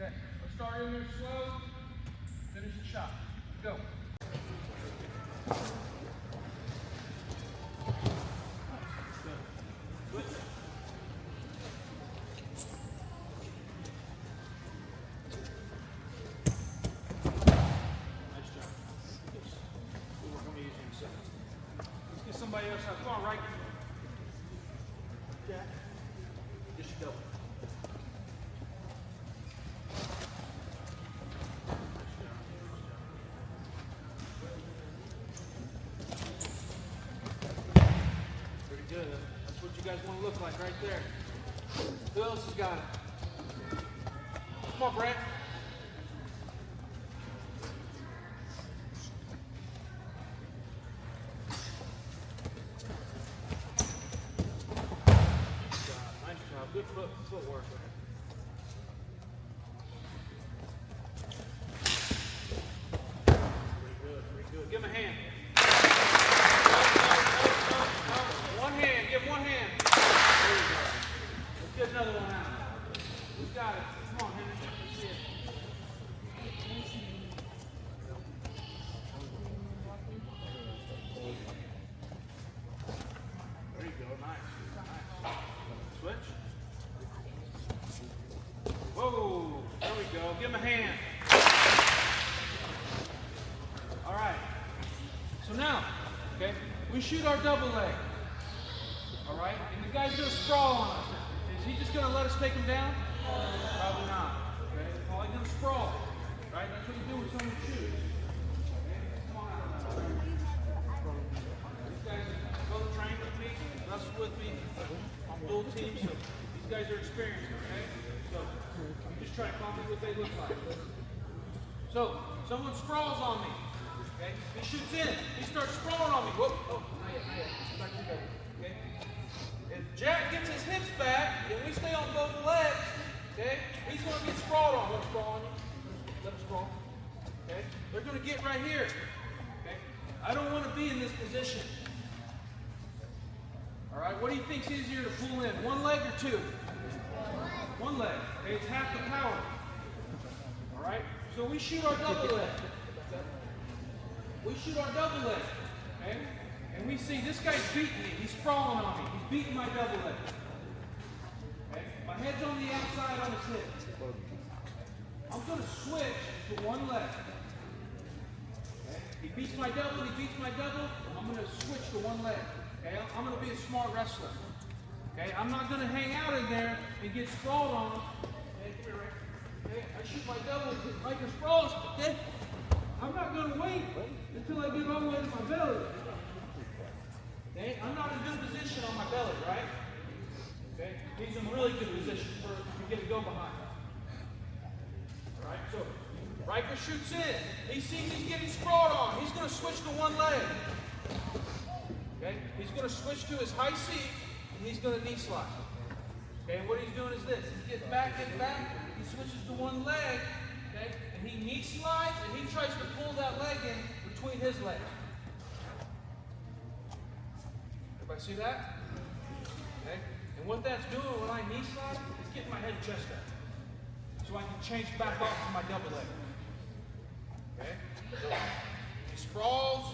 Okay, let's start in there slow. Finish the shot. Go. Switch. Nice job. We're going to use him second. Let's get somebody else out. Come on, right. Jack. Just double. Good. That's what you guys want to look like right there. Who else has got it? Come on, Brett. Nice job. Good footwork. Pretty good. Give him a hand. Get another one out. Who's got it? Come on, Henry. Let's see it. There you go. Nice. Switch. Whoa. There we go. Give him a hand. All right. So now, okay, we shoot our double leg. All right? And the guy's going to sprawl on us. Is he just going to let us take him down? Probably not. Okay? Probably going to sprawl. Right? That's what you do with someone who shoots. Okay? Come on out. These guys both trained with me, wrestled with me on both teams, so these guys are experienced. Okay? So I'm just trying to copy what they look like. So someone sprawls on me. Okay? He shoots in. He starts sprawling on me. Whoa! Oh, not yet. Back together. Okay? If Jack gets his hips back and we stay on both legs, okay, he's going to get sprawled on. Let him sprawl on you. Let him sprawl. Okay? They're going to get right here. Okay? I don't want to be in this position. All right? What do you think's easier to pull in? One leg or two? One leg. Okay? It's half the power. All right? So we shoot our double leg. We shoot our double leg. Okay? And we see this guy's beating me. He's sprawling on me. He's beating my double leg. Okay? My head's on the outside on his hip. I'm going to switch to one leg. Okay? He beats my double. He beats my double. I'm going to switch to one leg. Okay? I'm going to be a smart wrestler. Okay? I'm not going to hang out in there and get sprawled on him. Okay? Come here, Rick. Okay? I shoot my double. Like a sprawls. Okay? I'm not going to wait until I get all the way to my belly. Okay? I'm not in good position on my belly, right? Okay? He's in really good position for to get a go behind. Alright, so Riker shoots in. He sees he's getting sprawled on. He's going to switch to one leg. Okay? He's going to switch to his high seat and he's going to knee slide. Okay, and what he's doing is this. He's getting back, he switches to one leg, okay, and he knee slides and he tries to pull that leg in between his legs. Everybody see that? Okay? And what that's doing when I knee slide is getting my head and chest up. So I can change back off to my double leg. Okay? So he sprawls.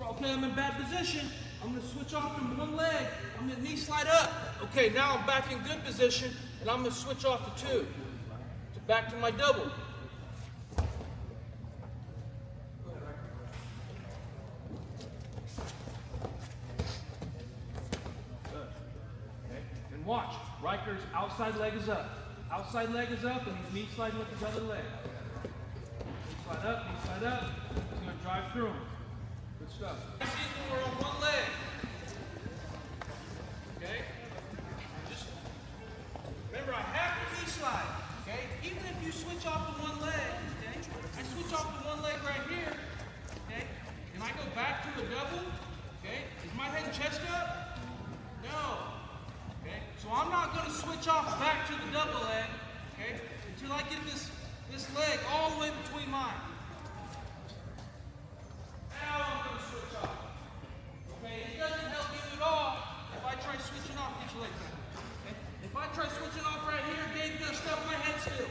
Okay, I'm in bad position. I'm going to switch off from one leg. I'm going to knee slide up. Okay, now I'm back in good position, and I'm going to switch off to two. Back to my double. Watch, Riker's outside leg is up. Outside leg is up, and he's knee sliding with his other leg. Knee slide up, knee slide up. He's going to drive through him. Good stuff. We're on one leg. Okay? Just remember, I have to knee slide. Okay? Even if you switch off to one leg, okay? I switch off to one leg right here. Okay? And I go back to the double. Okay? Is my head and chest up? No. Okay, so I'm not going to switch off back to the double leg, okay, until I get this leg all the way between mine. Now I'm going to switch off. Okay, it doesn't help you at all if I try switching off each leg. Okay? If I try switching off right here, Dave's going to stuff my head still.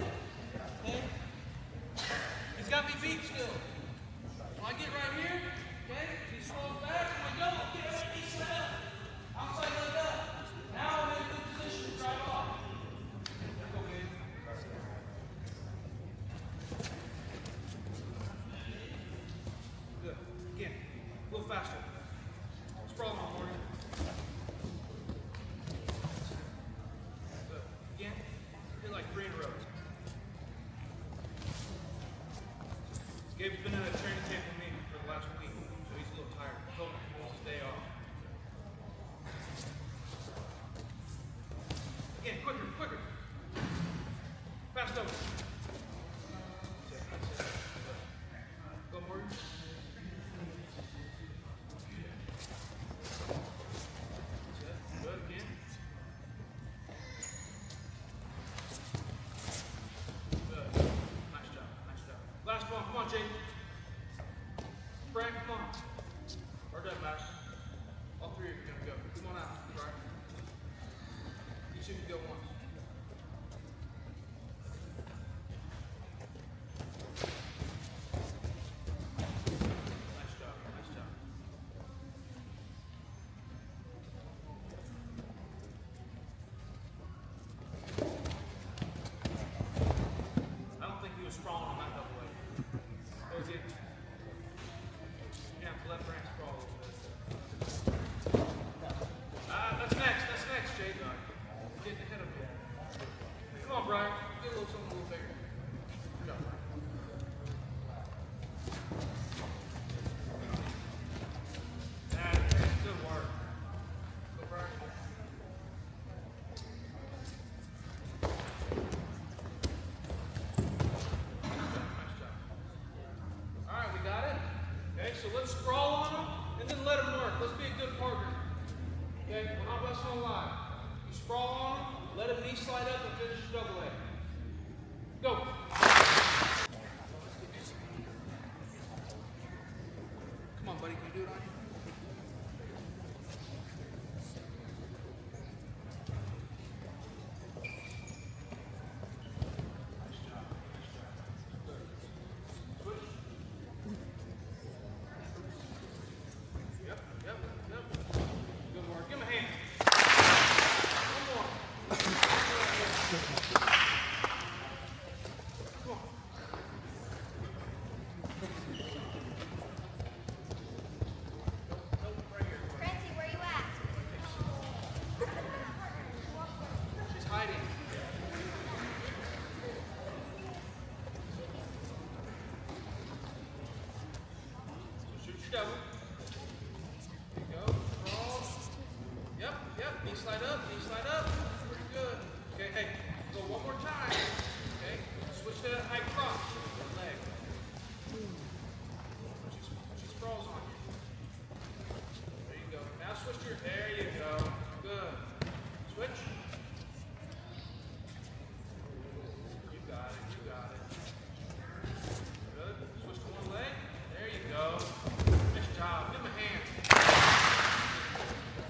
Gabe's been in a training camp with me for the last week, so he's a little tired. I told him he wants his day off. Again, quicker, quicker. Fast over. That's it. Go, Morgan. Good, again. Good. Nice job, nice job. Last one, come on, Jake. Frank, come on. Or doesn't matter. All three of you are gonna go. Come on out, right? You two can go once. Nice job, nice job. I don't think he was sprawling on that double leg. Or is it? Yeah, left hand sprawl a little bit. That's next, Jake. Getting ahead of him. Come on, Brian. Get a little something a little bigger. Good job, Brian. That's good work. Go, Brian. Nice job. All right, we got it. Okay, so let's sprawl on them and then let them work. Let's be a good partner. Okay, we're not busting on line. You sprawl on them, let them knee slide up and finish your double leg. Go. Come on, buddy, can you do it on you? Nice job, nice job. Switch. Yep. Good work. Give him a hand. One more. Come on. Right here. Francie, where you at? She's hiding. So shoot your double. There you go. Sprawl. Yep. Knee slide up. Pretty good. Okay, hey, go one more time. Okay, switch to that high cross. Leg. She sprawls on you. There you go. Now switch to your, there you go. Good. Switch. You got it. Good. Switch to one leg. There you go. Nice job. Give him a hand.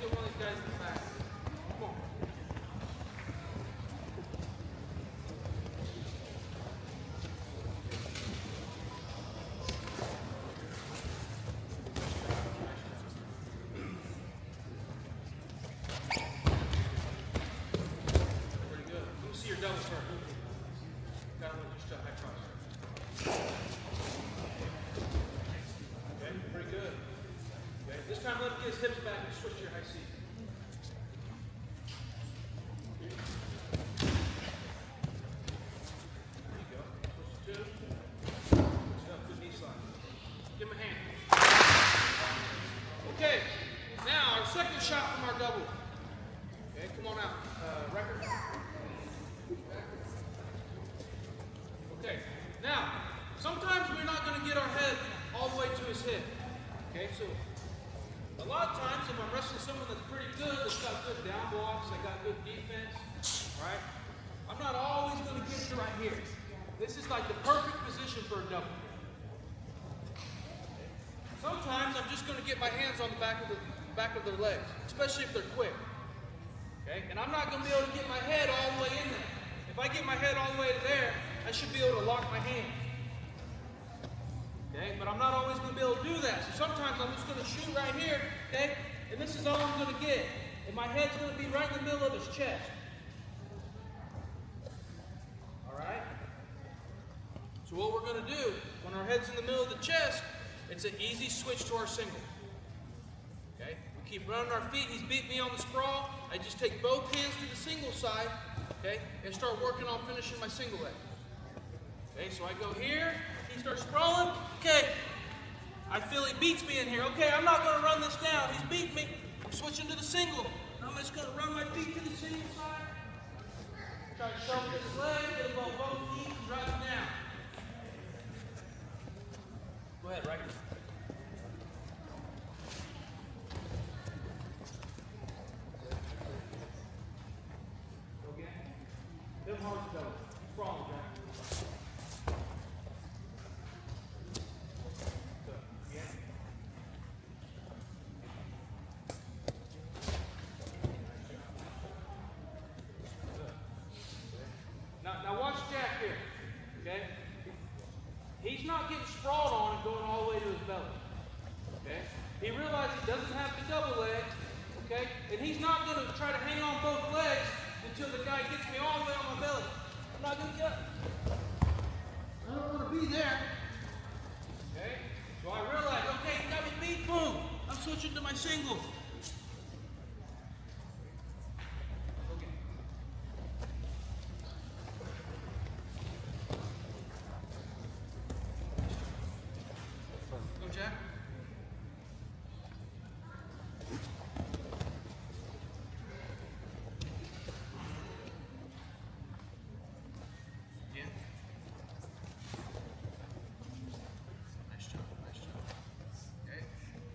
Get one of these guys in the back. Come on. Pretty good. Let me see your double turn. Gotta look just a high cross. Okay, pretty good. Okay, this time let him get his hips back and switch to your high seat. There you go. Switch to two. Switch up, good knee slide. Give him a hand. Okay, now our second shot from our double. Okay, come on out. Record. Okay, now, sometimes we're not going to get our head all the way to his hip. Okay, so a lot of times if I'm wrestling someone that's pretty good, that's got good down blocks, they got good defense, right? I'm not always going to get to right here. This is like the perfect position for a double. Sometimes I'm just going to get my hands on the back of their legs, especially if they're quick. Okay, and I'm not going to be able to get my head all the way in there. If I get my head all the way to there, I should be able to lock my hand. Okay, but I'm not always going to be able to do that. So sometimes I'm just going to shoot right here, okay, and this is all I'm going to get. And my head's going to be right in the middle of his chest. All right? So what we're going to do, when our head's in the middle of the chest, it's an easy switch to our single. Okay, we keep running our feet. He's beat me on the sprawl. I just take both hands to the single side, okay, and start working on finishing my single leg. Okay, so I go here, he He starts sprawling. Okay. I feel he beats me in here. Okay, I'm not going to run this down. He's beating me. I'm switching to the single. I'm just going to run my feet to the single side. Try to shuffle this leg, get above both knees, and drive it down. Go ahead, right? Okay. Them hard to go. Sprawl, Jack. Now watch Jack here, okay? He's not getting sprawled on and going all the way to his belly, okay? He realizes he doesn't have the double leg, okay? And he's not going to try to hang on both legs until the guy gets me all the way on my belly. I'm not going to get up. I don't want to be there, okay? So I realize, okay, he got me beat, boom. I'm switching to my single. Jack. Yeah. Nice job, nice job. Okay.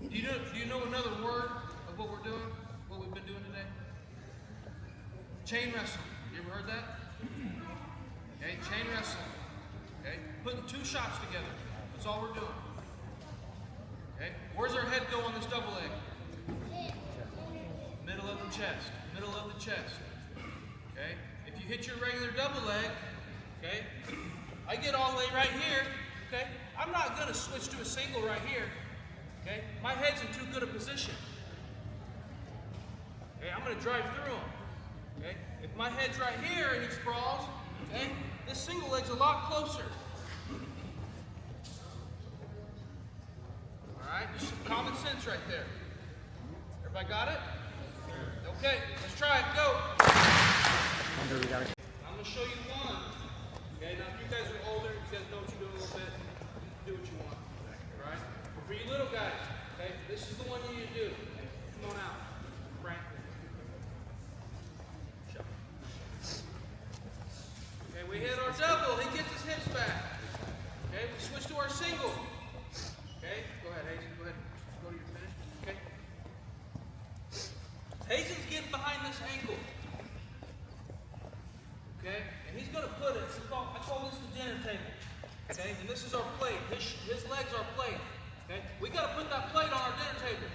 Do you know another word of what we're doing? What we've been doing today? Chain wrestling. You ever heard that? Okay, chain wrestling. Okay, putting two shots together. That's all we're doing. Okay. Where's our head go on this double leg? Middle of the chest. Middle of the chest. Okay. If you hit your regular double leg, okay, I get all the way right here. Okay. I'm not going to switch to a single right here. Okay. My head's in too good a position. Okay. I'm going to drive through him. Okay. If my head's right here and he sprawls, okay, this single leg's a lot closer. Alright, just some common sense right there. Everybody got it? Okay, let's try it. Go. I'm going to show you one. Okay, now if you guys are older, you guys know what you're doing a little bit, do what you want. Alright? But for you little guys, okay, this is the one you need to do. Come on out. Frank. Okay, we hit our double. He gets his hips back. Okay, we switch to our single. Okay, go ahead, Hazen. Go ahead. Go to your finish. Okay. Hazen's getting behind this ankle. Okay, and he's going to put it. I call this the dinner table. Okay, and this is our plate. His legs are plate. Okay, we got to put that plate on our dinner table.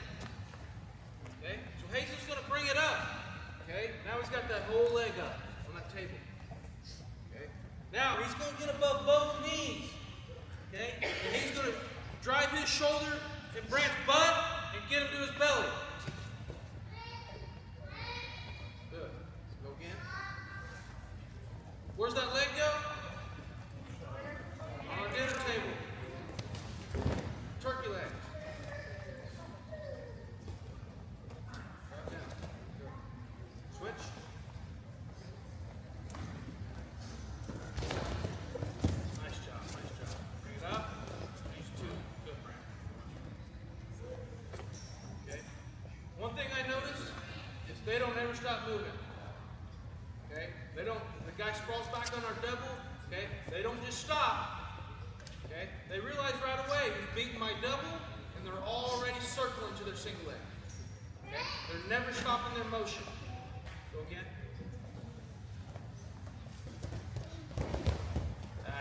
Okay, so Hazen's going to bring it up. Okay, now he's got that whole leg up on that table. Okay, now he's going to get above both knees. Okay, and he's going to drive his shoulder and Brant's butt and get him to his belly. Good. Go again. Where's that leg go? On our dinner table. Turkey leg. Right down. Good. Switch. Nice job, nice job. Bring it up. One thing I notice is they don't ever stop moving. Okay? They don't, the guy sprawls back on our double, okay? They don't just stop. Okay? They realize right away he's beating my double and they're already circling to their single leg. Okay? They're never stopping their motion. Go again.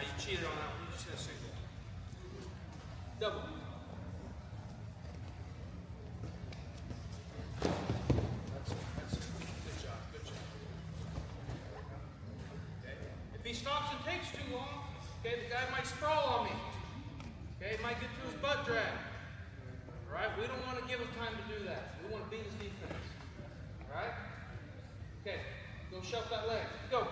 You cheated on that one. You just hit a single. Double. If he stops and takes too long, okay, the guy might sprawl on me. Okay, he might get through his butt drag. Alright, we don't want to give him time to do that. We want to beat his defense. Alright? Okay, go shove that leg. Go.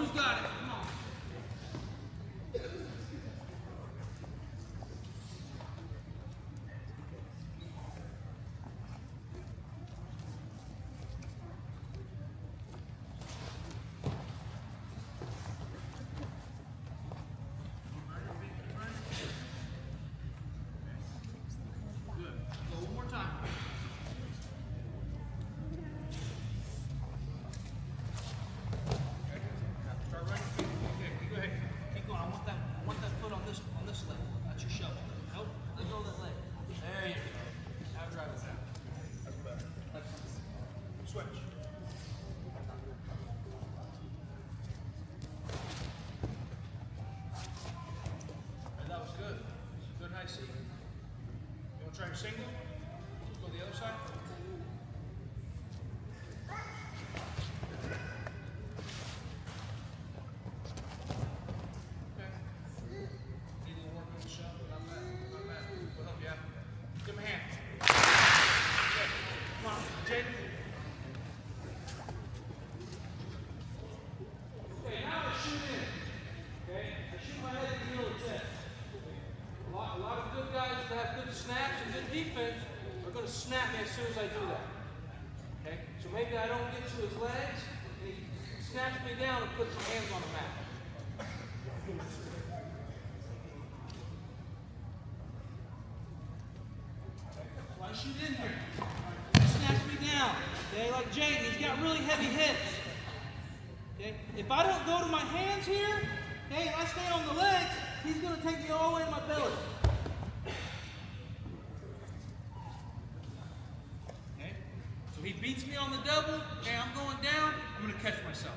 Who's got it? Come on. Switch. That was good. Good high seat. You want to try a single? Go to the other side. Okay. Need a little work on the shot, but not bad. Not bad. We'll help you out. Give him a hand. Okay. Come on, Jake. Snatch and good defense are going to snap me as soon as I do that. Okay? So maybe I don't get to his legs, and he snaps me down and puts my hands on the mat. So I shoot in here. He snaps me down. Okay? Like Jaden, he's got really heavy hips. Okay? If I don't go to my hands here, okay, if I stay on the legs, he's going to take me all the way to my belly. So he beats me on the double, okay, I'm going down, I'm going to catch myself.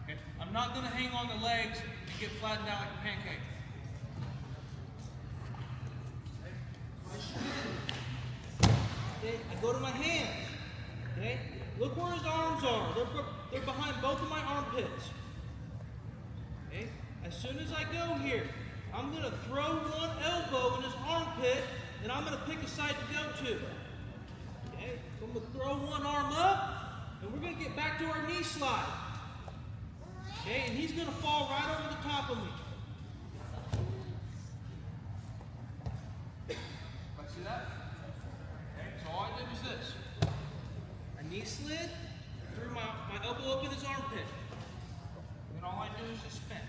Okay? I'm not going to hang on the legs and get flattened out like a pancake. Okay? I go to my hands. Okay? Look where his arms are. They're behind both of my armpits. Okay? As soon as I go here, I'm going to throw one elbow in his armpit, and I'm going to pick a side to go to. Okay, so I'm going to throw one arm up, and we're going to get back to our knee slide. Okay, and he's going to fall right over the top of me. See that? Okay, so all I did was this. I knee slid, threw my elbow up in his armpit. And all I do is just spin.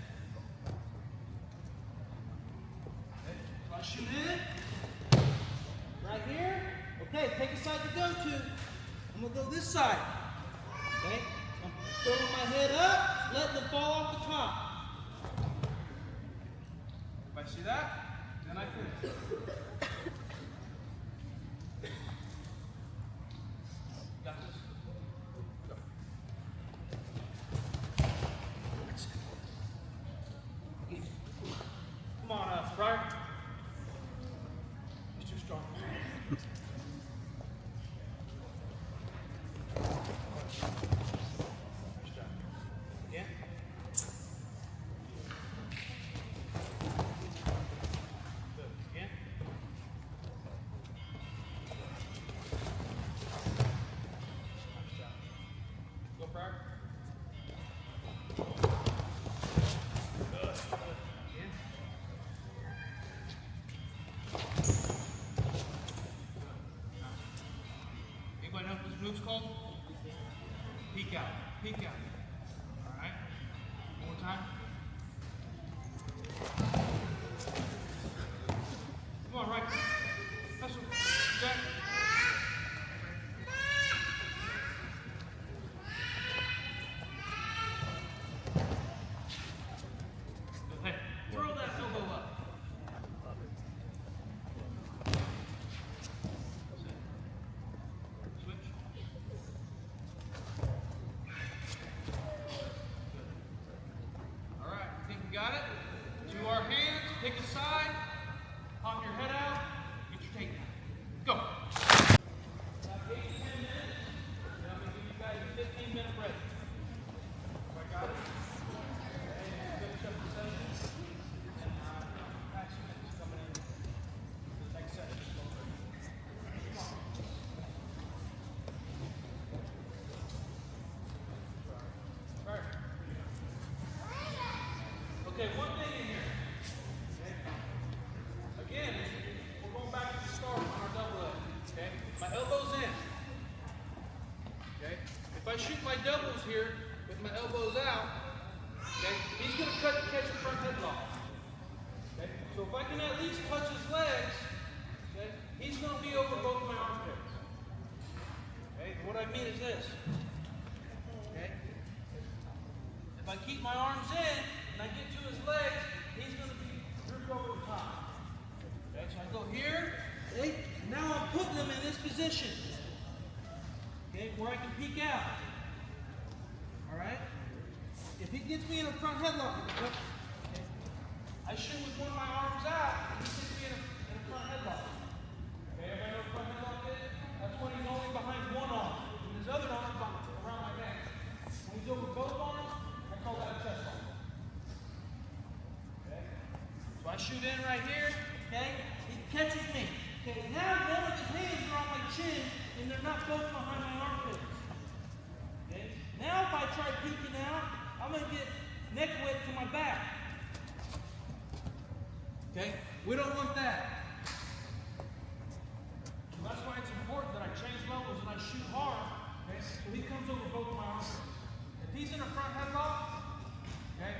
Okay, so I shoot in, right here. Okay, take a side to go to. I'm going to go this side. Okay? So I'm throwing my head up, letting it fall off the top. If I see that, then I finish. Got this? Go. Come on, Brian. He's too strong. Anybody know what this move's called? Peek out. Peek out. All right. One more time. Come on, right. That's what. Jack. Hey, throw that elbow up. Switch. All right, I think we got it. To our hands, pick a side, pop your head out, get your takedown. Go. About 8 to 10 minutes, and I'm going to give you guys a 15-minute break. I got it. Finish up the session, and Max Smith is coming in for the next session. Come on. All right. my doubles here with my elbows out, okay, he's going to catch a front headlock. Okay? So if I can at least touch his legs, okay, he's going to be over both my armpits. Okay? And what I mean is this. Okay? If I keep my arms in and I get to his legs, he's going to be drooped over the top. Okay? So I go here, okay? Now I'm putting him in this position. Okay? Where I can peek out. Alright? If he gets me in a front headlock, okay, I shoot with one of my arms out, and he gets me in a front headlock. Okay, everybody know what front headlock is? That's when he's only behind one arm, and his other arm is around my neck. When he's over both arms, I call that a chest lock. Okay? So I shoot in right here, okay? He catches me. Okay, now one of his hands are on my chin, and they're not both behind my armpits. Okay? Now if I try peeking out, I'm going to get neck width to my back. Okay? We don't want that. So that's why it's important that I change levels and I shoot hard. Okay? So he comes over both of my arms. If he's in a front headlock, okay,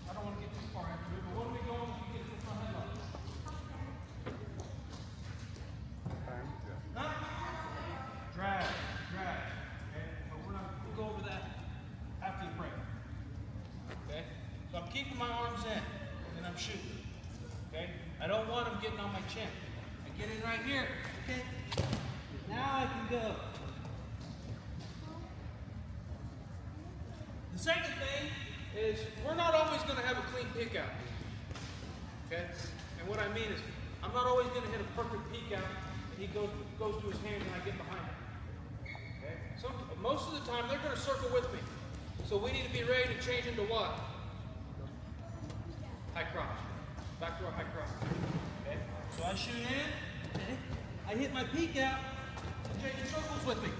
I don't want to get too far into it, but what are we going if we get to the front headlock? Huh? Drag. Okay? But we'll go over that after the break. Okay? So I'm keeping my arms in and I'm shooting. Okay? I don't want him getting on my chin. I get in right here. Okay? Now I can go. The second thing is we're not always going to have a clean peek out. Okay? And what I mean is I'm not always going to hit a perfect peek out and he goes to his hand and I get behind him. Okay? Most of the time they're going to circle with me. So we need to be ready to change into what? High cross. Back to our high cross. Okay? So I shoot in, okay? I hit my peek out, and Jake circles with me.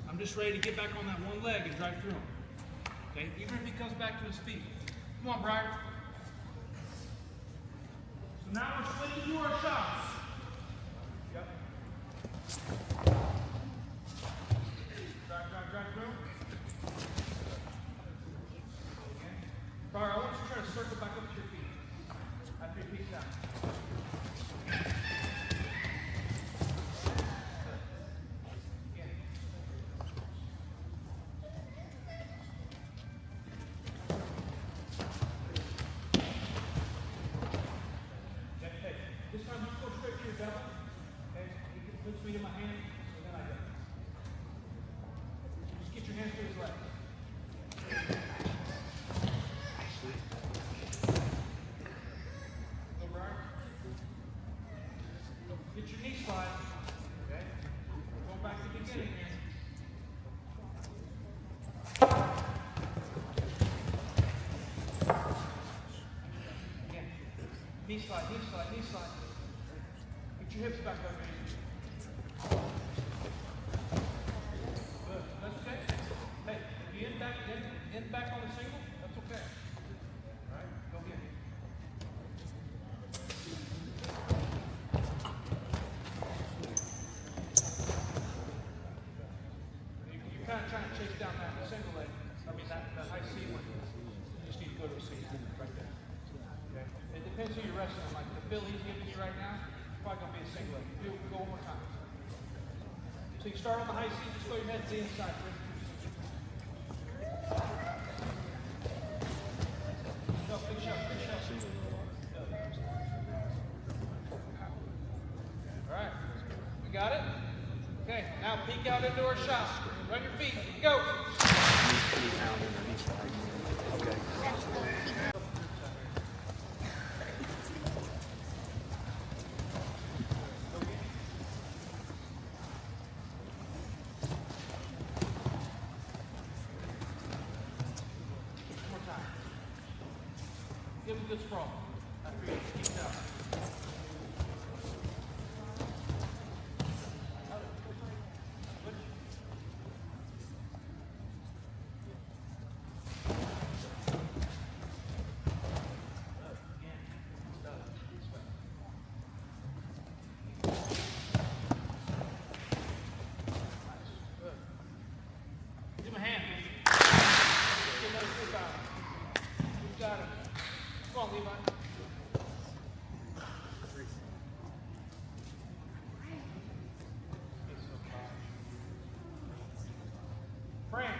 I'm just ready to get back on that one leg and drive through him. Okay? Even if he comes back to his feet. Come on, Brian. So now we're switching to our shots. Yep. Drive through. Brian, I want you to try to circle back up to your feet. After your feet down. Again. Okay, hey, this time you go straight to your belly. Okay, you can put me in my hand, and then I go. Just get your hands to his leg. Get your knee slide. Okay? Go back to the beginning here. Again. Knee slide. Get your hips back up here. Good. That's okay. Hey, if you end back on the single, that's okay. All right? Go get it. You're kind of trying to chase down that single leg. I mean, that high C one. You just need to go to a C right there. Okay? It depends who you're wrestling. Like the feel he's giving you right now, it's probably going to be a single leg. Go one more time. So you start on the high C, just throw your head to the inside. Big shot. All right, we got it? Okay, now peek out into our shot. Run your feet, go. Okay. Give him a good sprawl. After you keep it out. got it. Come on, Levi. Fran.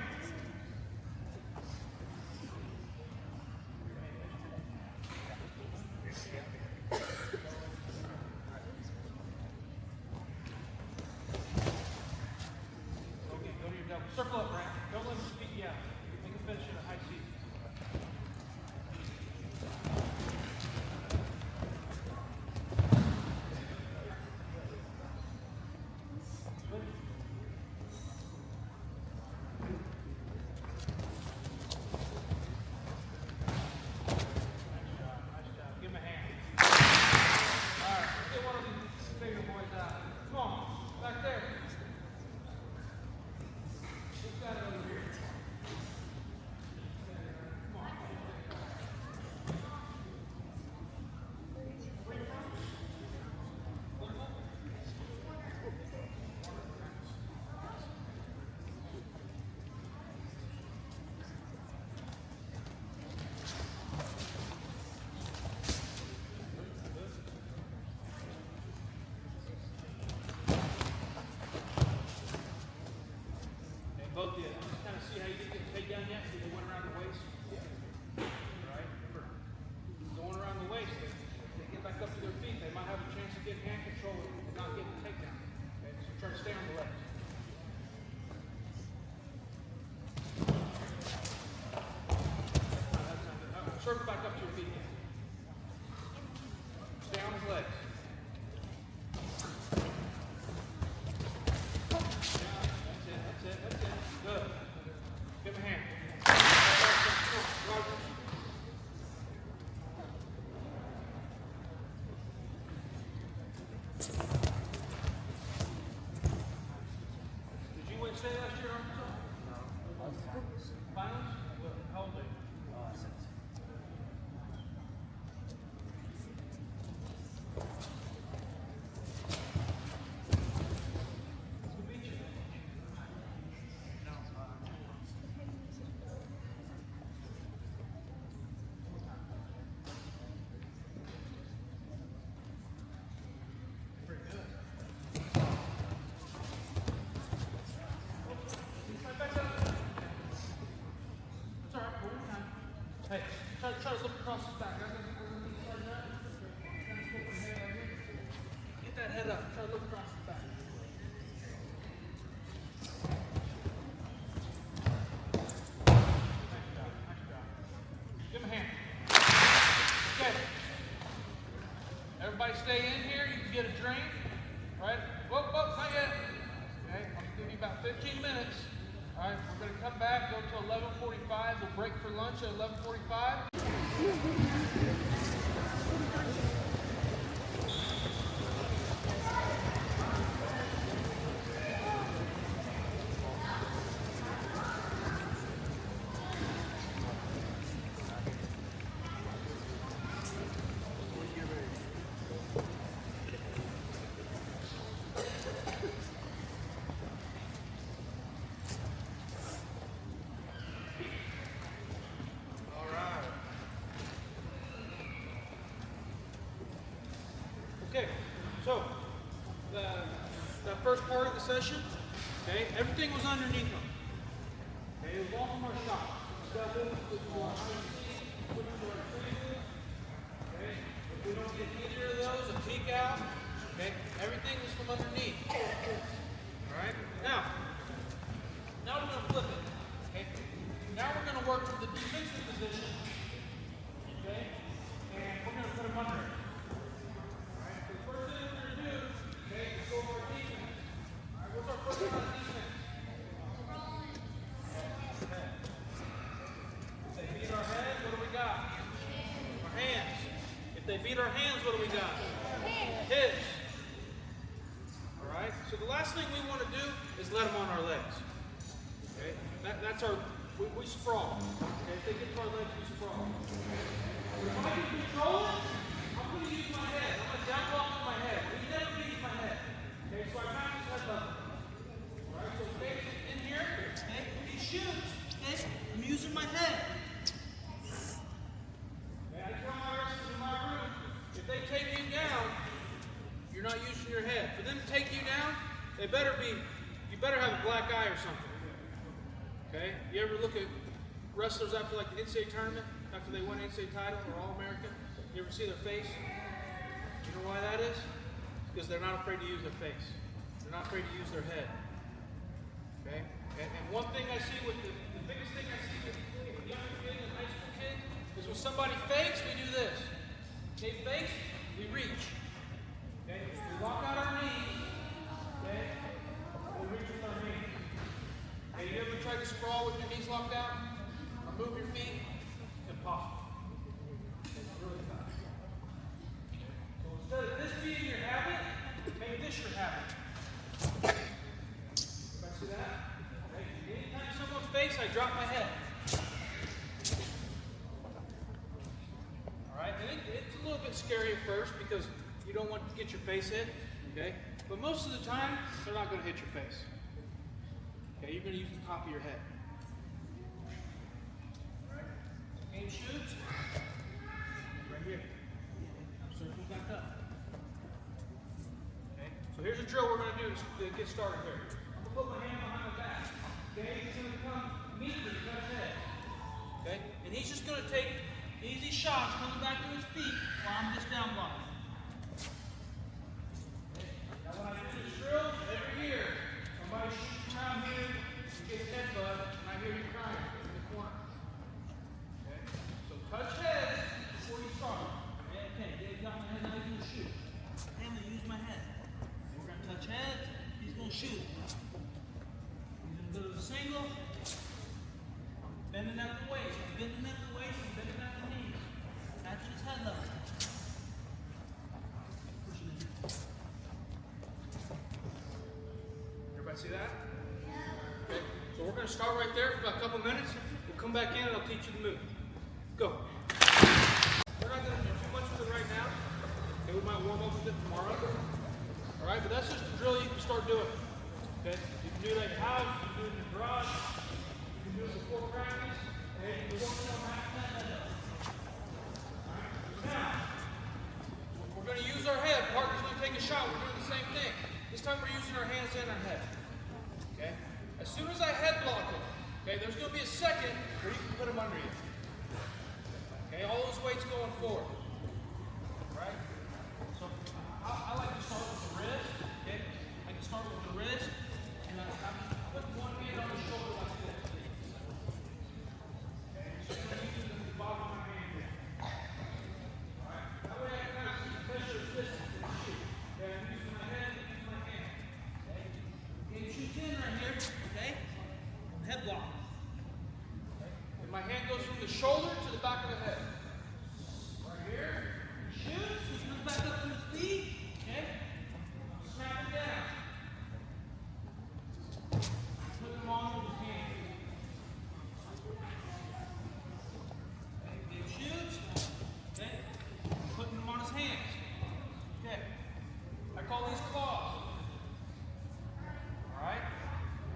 Circle up, Brad. Don't let him speak you out. Make him finish in a high seat. Nice job. Give him a hand. All right, let's get one of these bigger boys out. Come on, back there. Both did. Just kind of see how you get the takedown yet. See they went around the waist. All right. Going around the waist, they get back up to their feet. They might have a chance to get hand control and not get the takedown. Okay. So try to stay on the legs. Circle back up to your feet again. Stay on his legs. Good. Give him a hand. Did you win state last year, Arkansas? No. Finals? How old are you? 6. Who beat you? Hey, try to look across his back. Get that head up. Try to look across his back. Nice job. Give him a hand. Okay. Everybody stay in here. You can get a drink. Right? Whoop, not yet. Okay, I'm going to give you about 15 minutes. All right, we're going to come back, go to 11:45. We'll break for lunch at 11:45. Okay, so the first part of the session, okay, everything was underneath them. Okay, it was all from our shot. Okay, if we don't get either of those, a peek out, okay, everything is from underneath. Alright, now we're going to flip it. Okay, now we're going to work from the defensive position. Okay, and we're going to put them under it. If they beat our hands, what do we got? Hips. All right. So the last thing we want to do is let them on our legs. Okay. That's our. We sprawl. Okay. If they get to our legs, we sprawl. If I can control it, I'm going to use my head. I'm going to down block with my head. We never use my head. Okay. So I kind of just head level. All right. So face in here. Okay. He shoots. Okay. I'm using my head. wrestlers after like the NCAA tournament, after they won an NCAA title or All-American, you ever see their face? You know why that is? It's because they're not afraid to use their face. They're not afraid to use their head. Okay? And one thing I see with the biggest thing I see with younger kids and high school kids is when somebody fakes, we do this. They fakes, we reach. Okay? We walk out our knees. Okay? We reach with our knees. Okay, you ever tried to sprawl with your knees locked out? Or move your feet? Impossible. It's really tough. So instead of this being your habit, make this your habit. Everybody see that? Okay. Anytime someone fakes, I drop my head. Alright, and it's a little bit scary at first because you don't want to get your face hit. Okay? But most of the time, they're not going to hit your face. Okay, you're going to use the top of your head. Alright, game shoots. Right here. Circle back up. Okay, so here's a drill we're going to do to get started here. I'm going to put my hand behind my back. Okay, he's going to come immediately to touch head. Okay, and he's just going to take easy shots coming back to his feet while I'm just down blocking. Now when I do this drill, every year, somebody shoots around here, you get headbutt, and I hear you crying in the corner. Okay? So touch heads before you start. Okay, Dave got my head, now he's going to shoot. I'm going to use my head. We're going to touch heads, he's going to shoot. He's going to go to the single, bending out the waist, bending out the waist, and bending out the knees. Catch his head level. Everybody see that? Okay, so we're going to start right there for about a couple minutes. We'll come back in and I'll teach you the move. Go. We're not going to do too much with it right now. Okay, we might warm up with it tomorrow. Alright, but that's just a drill you can start doing. Okay, you can do that in your house, you can do it in your garage, you can do it before practice. Okay, you can work on that. Now, we're going to use our head. Partner's going to take a shot. We're doing the same thing. This time we're using our hands and our head. Okay? As soon as I head block it, okay, there's going to be a second where you can put them under you. Okay, all those weights going forward. Right? So I like to start with the wrist. Okay? I can start with the wrist, and I'm put one hand on the shoulder like this. Okay? So I'm going to use the bottom of my hand here. Alright? That way I can kind of keep pressure resistance to the shoot. Okay? I'm using my head and using my hand. Okay? Game shoots in right here. Okay? Head block. Okay? And my hand goes from the shoulder to the back of the head. Right here. He shoots. He comes back up to his feet. Okay? Snap it down. Put them on with his hand. Okay? He shoots. Okay? Putting them on his hands. Okay? I call these claws. Alright?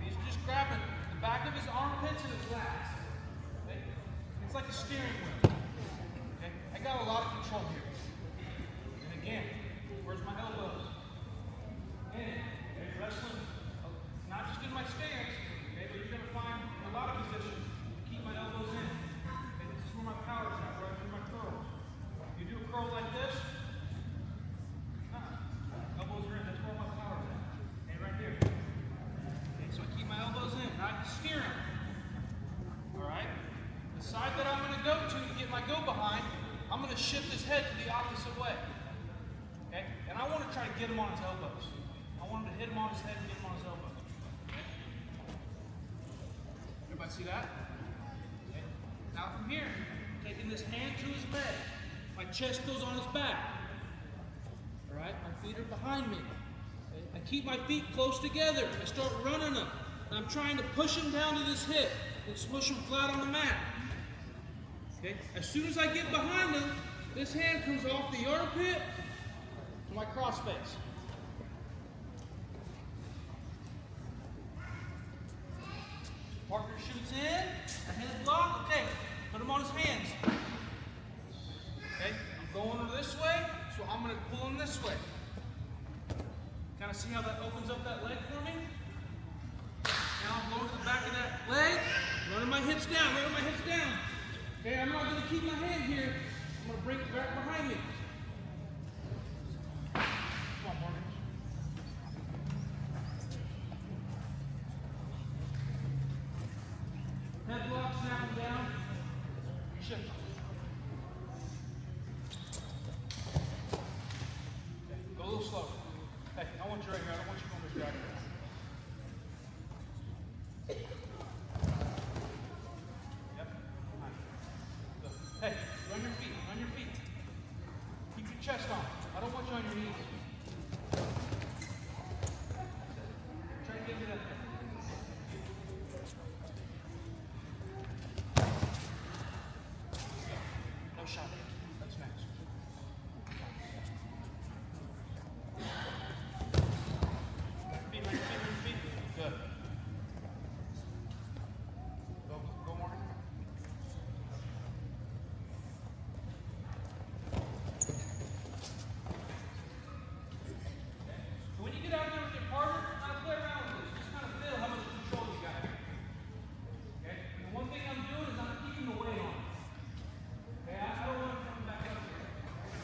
He's just grabbing the back of his armpits and his lats. Okay? It's like a steering wheel. Okay? I got a lot of control here. And again, where's my elbows? In. Okay, wrestling. Not just in my stance, okay, but you're going to find a lot of positions to keep my elbows in. Okay, this is where my power is at, where I do my curls. You do a curl like this. Elbows are in. That's where my power is at. Okay, right here. Okay, so I keep my elbows in. Now I can steer them. Alright? The side that I'm going to go to get my go behind, I'm going to shift his head to the opposite way. Okay? And I want to try to get him on his elbows. I want him to hit him on his head and get him on his elbows. Okay? Everybody see that? Okay. Now from here, taking this hand to his leg. My chest goes on his back. Alright? My feet are behind me. Okay? I keep my feet close together. I start running them. And I'm trying to push him down to this hip and smush him flat on the mat. Okay? As soon as I get behind him, this hand comes off the armpit to my cross face. Partner shoots in, a head block, okay, put him on his hands. Okay, I'm going this way, so I'm going to pull him this way. Kind of see how that opens up that leg for me? Now I'm going to the back of that leg, running my hips down, Okay, I'm not going to keep my hand here. I'm going to bring it back behind me. Come on, Morgan. Head block, snap them down. Shift. Okay, go a little slower. Hey, I want you right here. I don't want you going distracted. Hey, run your feet, run your feet. Keep your chest on. I don't want you on your knees. Try to get to that. No shot. That's next. Feet, run your feet, run your feet. Good. Go more. When you get out there with your partner, kind of play around with this. Just kind of feel how much control you got. Okay? And the one thing I'm doing is I'm keeping the weight on. Okay? I don't want to come back up here.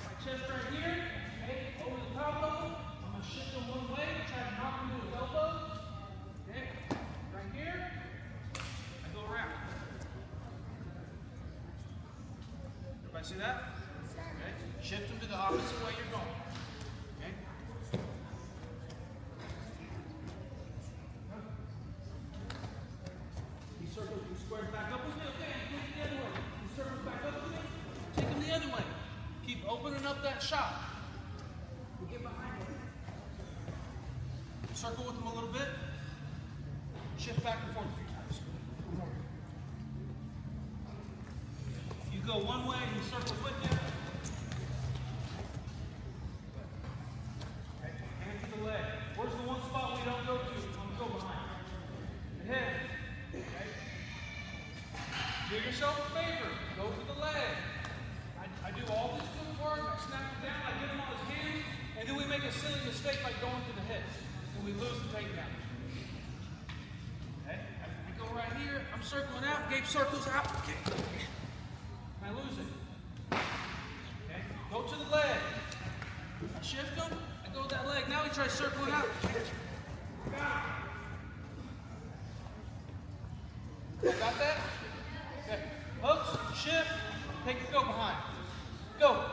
My chest right here, okay? Over the top level. I'm going to shift them one way, try to knock him to his elbow. Okay? Right here. I go around. Everybody see that? Okay? Shift them to the opposite way you're going. Okay? He circles, he squares back up with me. Okay, take it the other way. He circles back up with me. Take him the other way. Keep opening up that shot. We'll get behind him. Circle with him a little bit. Shift back and forth a few times. You go one way, he circles with you. Okay, hand to the leg. Where's the one spot we don't go to? I'm going to go behind. The head. Okay. Do yourself a favor. Go for the leg. I do all this good work. I snap him down. I get him on his hands. And then we make a silly mistake by going to the hips. And we lose the takedown. Okay. I go right here. I'm circling out. Gabe circles out. Okay. I lose it. Okay. Go to the leg. I shift him. I go to that leg. Now he tries circling out. Got that? Okay. Hooks, shift, take it, go behind. Go.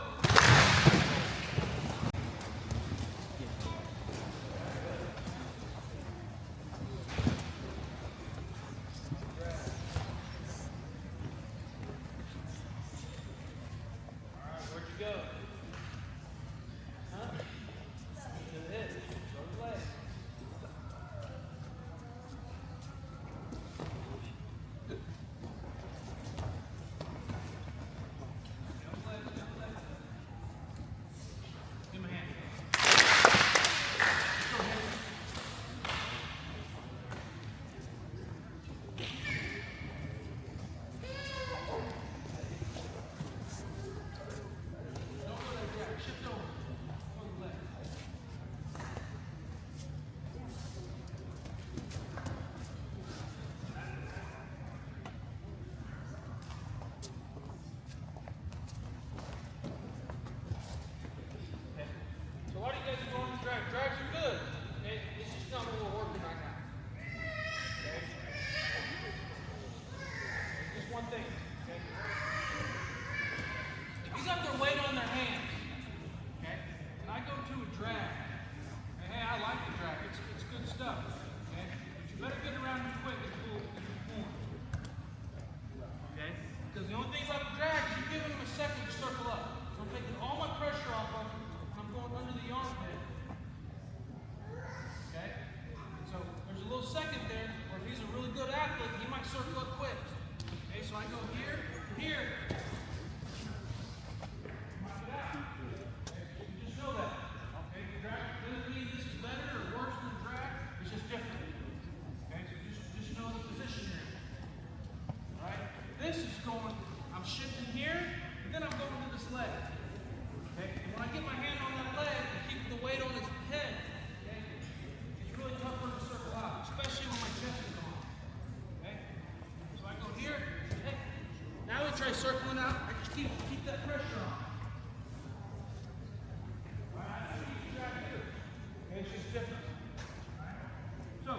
Go. Huh? To the head. Go to the leg. Give him a hand. Go ahead. So a lot of you guys are going to drag. Drags are good. Okay? It's just not what we're working right now. Okay? Just one thing. Okay? If you got their weight on their hands, okay, and I go to a drag, and hey, I like the drag. It's good stuff. Okay? But you better get around here quick and pull your form. Okay? Because the only thing about the drag is you're giving them a second to circle up. So I'm taking all my pressure off of them. I'm going under the armpit. Okay? So there's a little second there where if he's a really good athlete, he might circle up quick. Okay, so I go here, here. Knock it out. Okay, you just know that. Okay, the drag doesn't mean this is better or worse than the drag. It's just different. Okay, so just know the position here. Alright? This is going, I'm shifting here, and then I'm going to this leg. Okay? And when I get my hand on that leg and keep the weight on his head, okay, it's really tough for him to circle out, especially when my chest is on. Okay? So I go here, hey, now it's try circling out. I just keep that pressure on. All right, that's what you try to do. Okay, it's just different. All right. So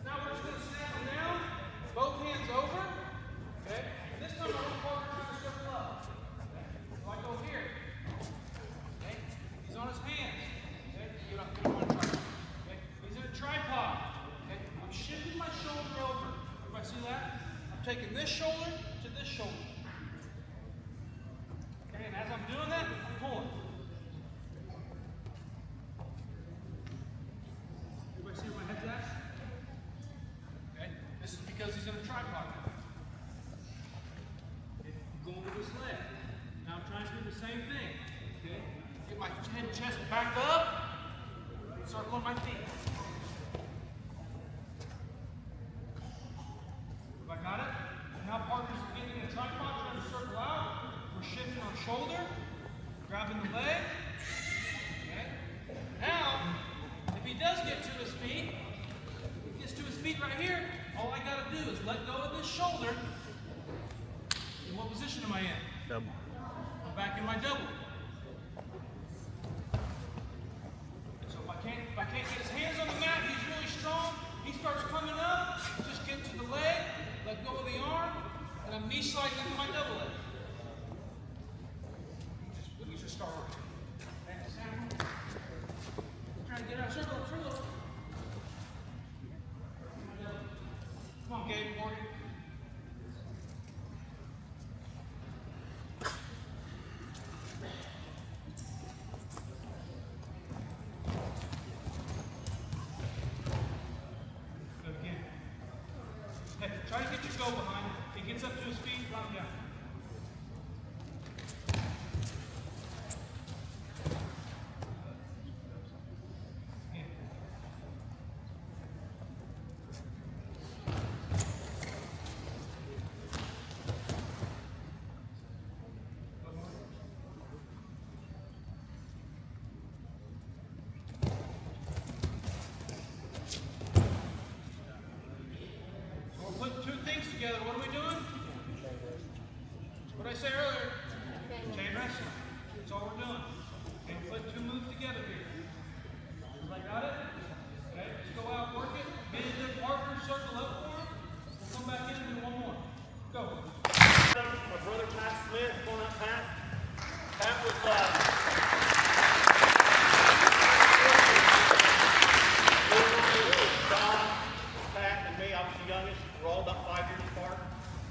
now we're just going to snap them down, both hands over. Okay, and this time I don't call trying to circle up. Okay? So I go here. Okay, he's on his hands. Okay, you don't want to try. Okay, he's in a tripod. Okay, I'm shifting my shoulder over. Everybody see that? I'm taking this shoulder to this shoulder. Okay, and as I'm doing that, I'm pulling. Everybody see where my head's at? Okay, this is because he's in a tripod. Okay, I'm going with this leg. Now I'm trying to do the same thing. Okay, get my head and chest back up, circling my feet. I got it? Now partners are getting in a tripod, trying to circle out. We're shifting our shoulder, grabbing the leg. Okay. Now, if he does get to his feet, he gets to his feet right here, all I got to do is let go of this shoulder. In what position am I in? Double. I'm back in my double. So if I can't get his hands on the mat, he's really strong. He starts coming up, just get to the leg, let go of the arm, and I'm knee sliding into my double leg. Let me just start working. Trying to get out, circle. Come on, Gabe, Morgan. Try to get your go behind. He gets up to his feet, drop down. Together. What are we doing? What did I say earlier? Chain wrestling. That's all we're doing. And put two moves together here. Everybody got it? Okay, let's go out, work it. Maybe the partner circle up for him. We'll come back in and do one more. Go. My brother Pat Smith, going up Pat. Pat was Don, Pat, and me. I was the youngest. We're all about 5 years apart.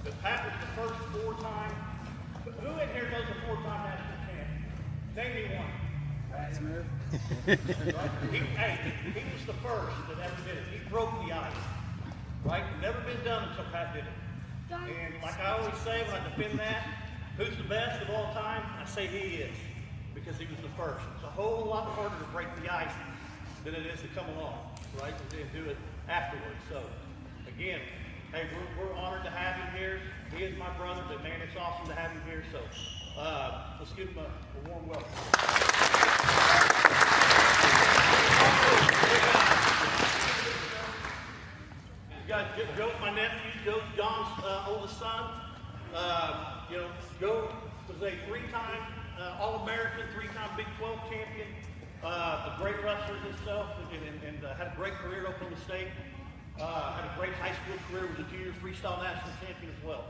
But Pat was the first four-time. Who in here knows a four-time national champ? Name me one. Pat Smith. He was the first that ever did it. He broke the ice. Right? Never been done until Pat did it. And like I always say when I defend that, who's the best of all time? I say he is. Because he was the first. It's a whole lot harder to break the ice than it is to come along. Right? And do it afterwards. So, again, hey, we're honored to have him here. He is my brother, but man, it's awesome to have him here. So let's give him a warm welcome. Joe's my nephew. Joe's John's oldest son. Joe was a three-time All-American, three-time Big 12 champion, a great wrestler himself, and had a great career up in the state. Had a great high school career, was a junior freestyle national champion as well.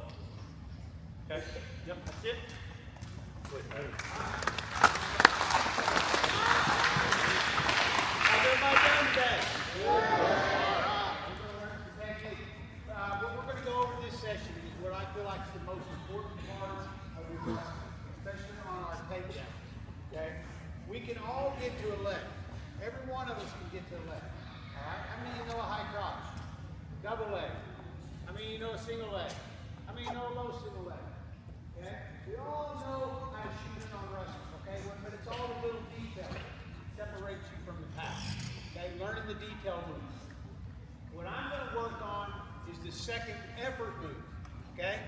Okay? Yep, that's it. Wait, how's everybody doing today? What we're going to go over this session is what I feel like is the most important part of your wrestling, especially on our takedown. Okay? We can all get to a leg. Every one of us can get to a leg. All right? How many of you know a high crotch? Double leg. How many of you know a single leg? How many of you know a low single leg? Okay? We all know how to shoot it on wrestling, okay? But it's all the little details that separates you from the pack. Okay? Learning the detail moves. What I'm going to work on is the second effort move. Okay?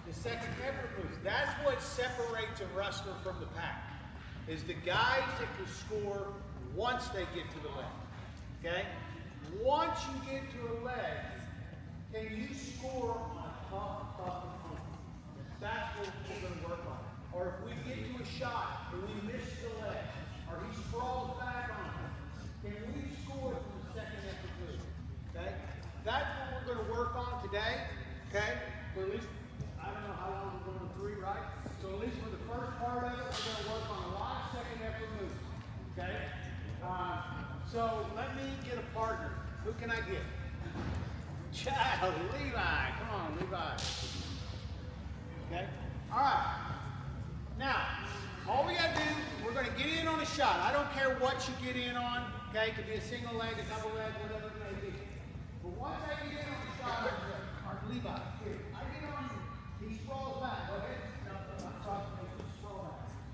The second effort move. That's what separates a wrestler from the pack. Is the guys that can score once they get to the leg. Okay? Once you get to a leg, can you score on a tough opponent? That's what we're going to work on. Or if we get to a shot and we miss the leg, or he sprawls back on it, can we score from the second effort move? Okay? That's what we're going to work on today. Okay? For at least, I don't know how long we're going to 3, right? So at least for the first part of it, we're going to work on a lot of second effort moves. Okay? So let me get a partner. Who can I get? Child, Levi. Come on, Levi. Okay? All right. Now, all we got to do, we're going to get in on a shot. I don't care what you get in on. Okay? It could be a single leg, a double leg, whatever it may be. But once I get in on a shot, Levi, here. I get on you. He sprawls back. Go ahead.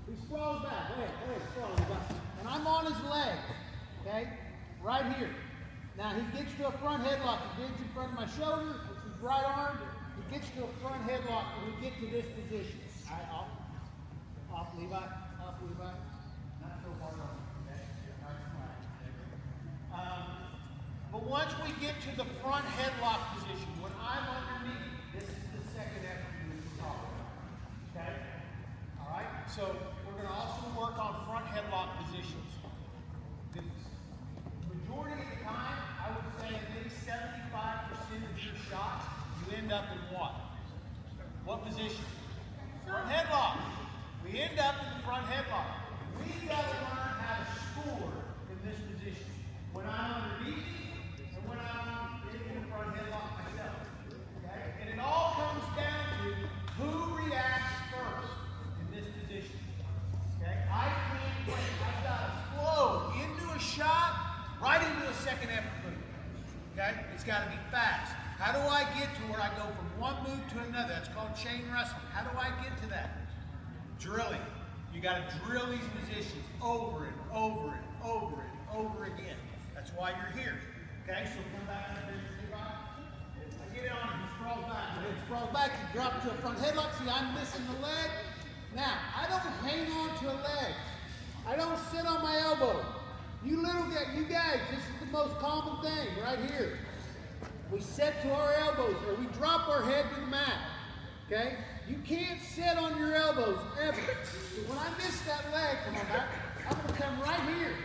He sprawls back. Go ahead. Sprawl, Levi. And I'm on his leg. Okay? Right here. Now he gets to a front headlock. He digs in front of my shoulder with his right arm. He gets to a front headlock when we get to this position. All right, off Levi. Off Levi. Not so hard on him. Okay? But once we get to the front headlock position, when I'm underneath, this is the second effort move we're talking about. Okay? All right? So we're going to also work on front headlock positions. The majority of the time, I would say at least 75% of your shots, you end up in what? What position? Front headlock. We end up in the front headlock. We got to learn how to score in this position. When I'm underneath and when I'm in the front headlock myself. Okay? And it all comes down to who reacts first in this position. Okay? I can't wait. I've got to flow into a shot, right into a second effort move. Okay? It's got to be fast. How do I get to where I go from one move to another? That's called chain wrestling. How do I get to that? Drilling. You got to drill these positions over and over and over and over again. That's why you're here. Okay? So come back up there, Levi. I get it on him. He sprawls back. He sprawls back. You drop to a front headlock. See, I'm missing the leg. Now, I don't hang on to a leg. I don't sit on my elbow. You guys, this is the most common thing right here. We sit to our elbows or we drop our head to the mat. Okay? You can't sit on your elbows ever. So when I miss that leg, come on back, I'm going to come right here.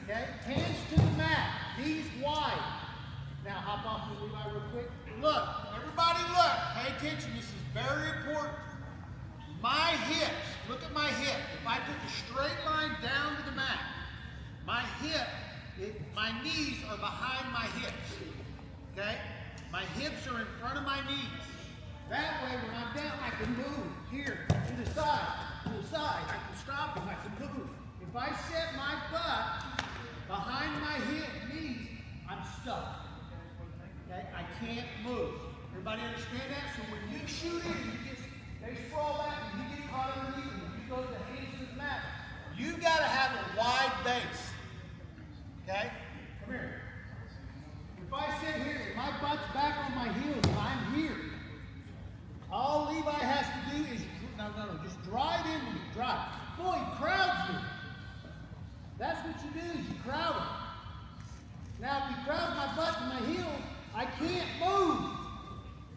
Okay? Hands to the mat, knees wide. Now hop off the Levi real quick. Look, everybody look. Pay attention. This is very important. My hips, look at my hip. If I took a straight line down to the mat, my hip, my knees are behind my hips. Okay? My hips are in front of my knees. That way, when I'm down, I can move here, to the side. I can stop him, I can move. If I set my butt behind my knees, I'm stuck. Okay? I can't move. Everybody understand that? So when you shoot in, they sprawl back and you get caught underneath them. You go to the hands to the mat. You got to have a wide base. Okay? Come here. If I sit here and my butt's back on my heels and I'm here, all Levi has to do is, just drive into me, drive. Boy, he crowds me. That's what you do, is you crowd him. Now, if he crowds my butt to my heels, I can't move.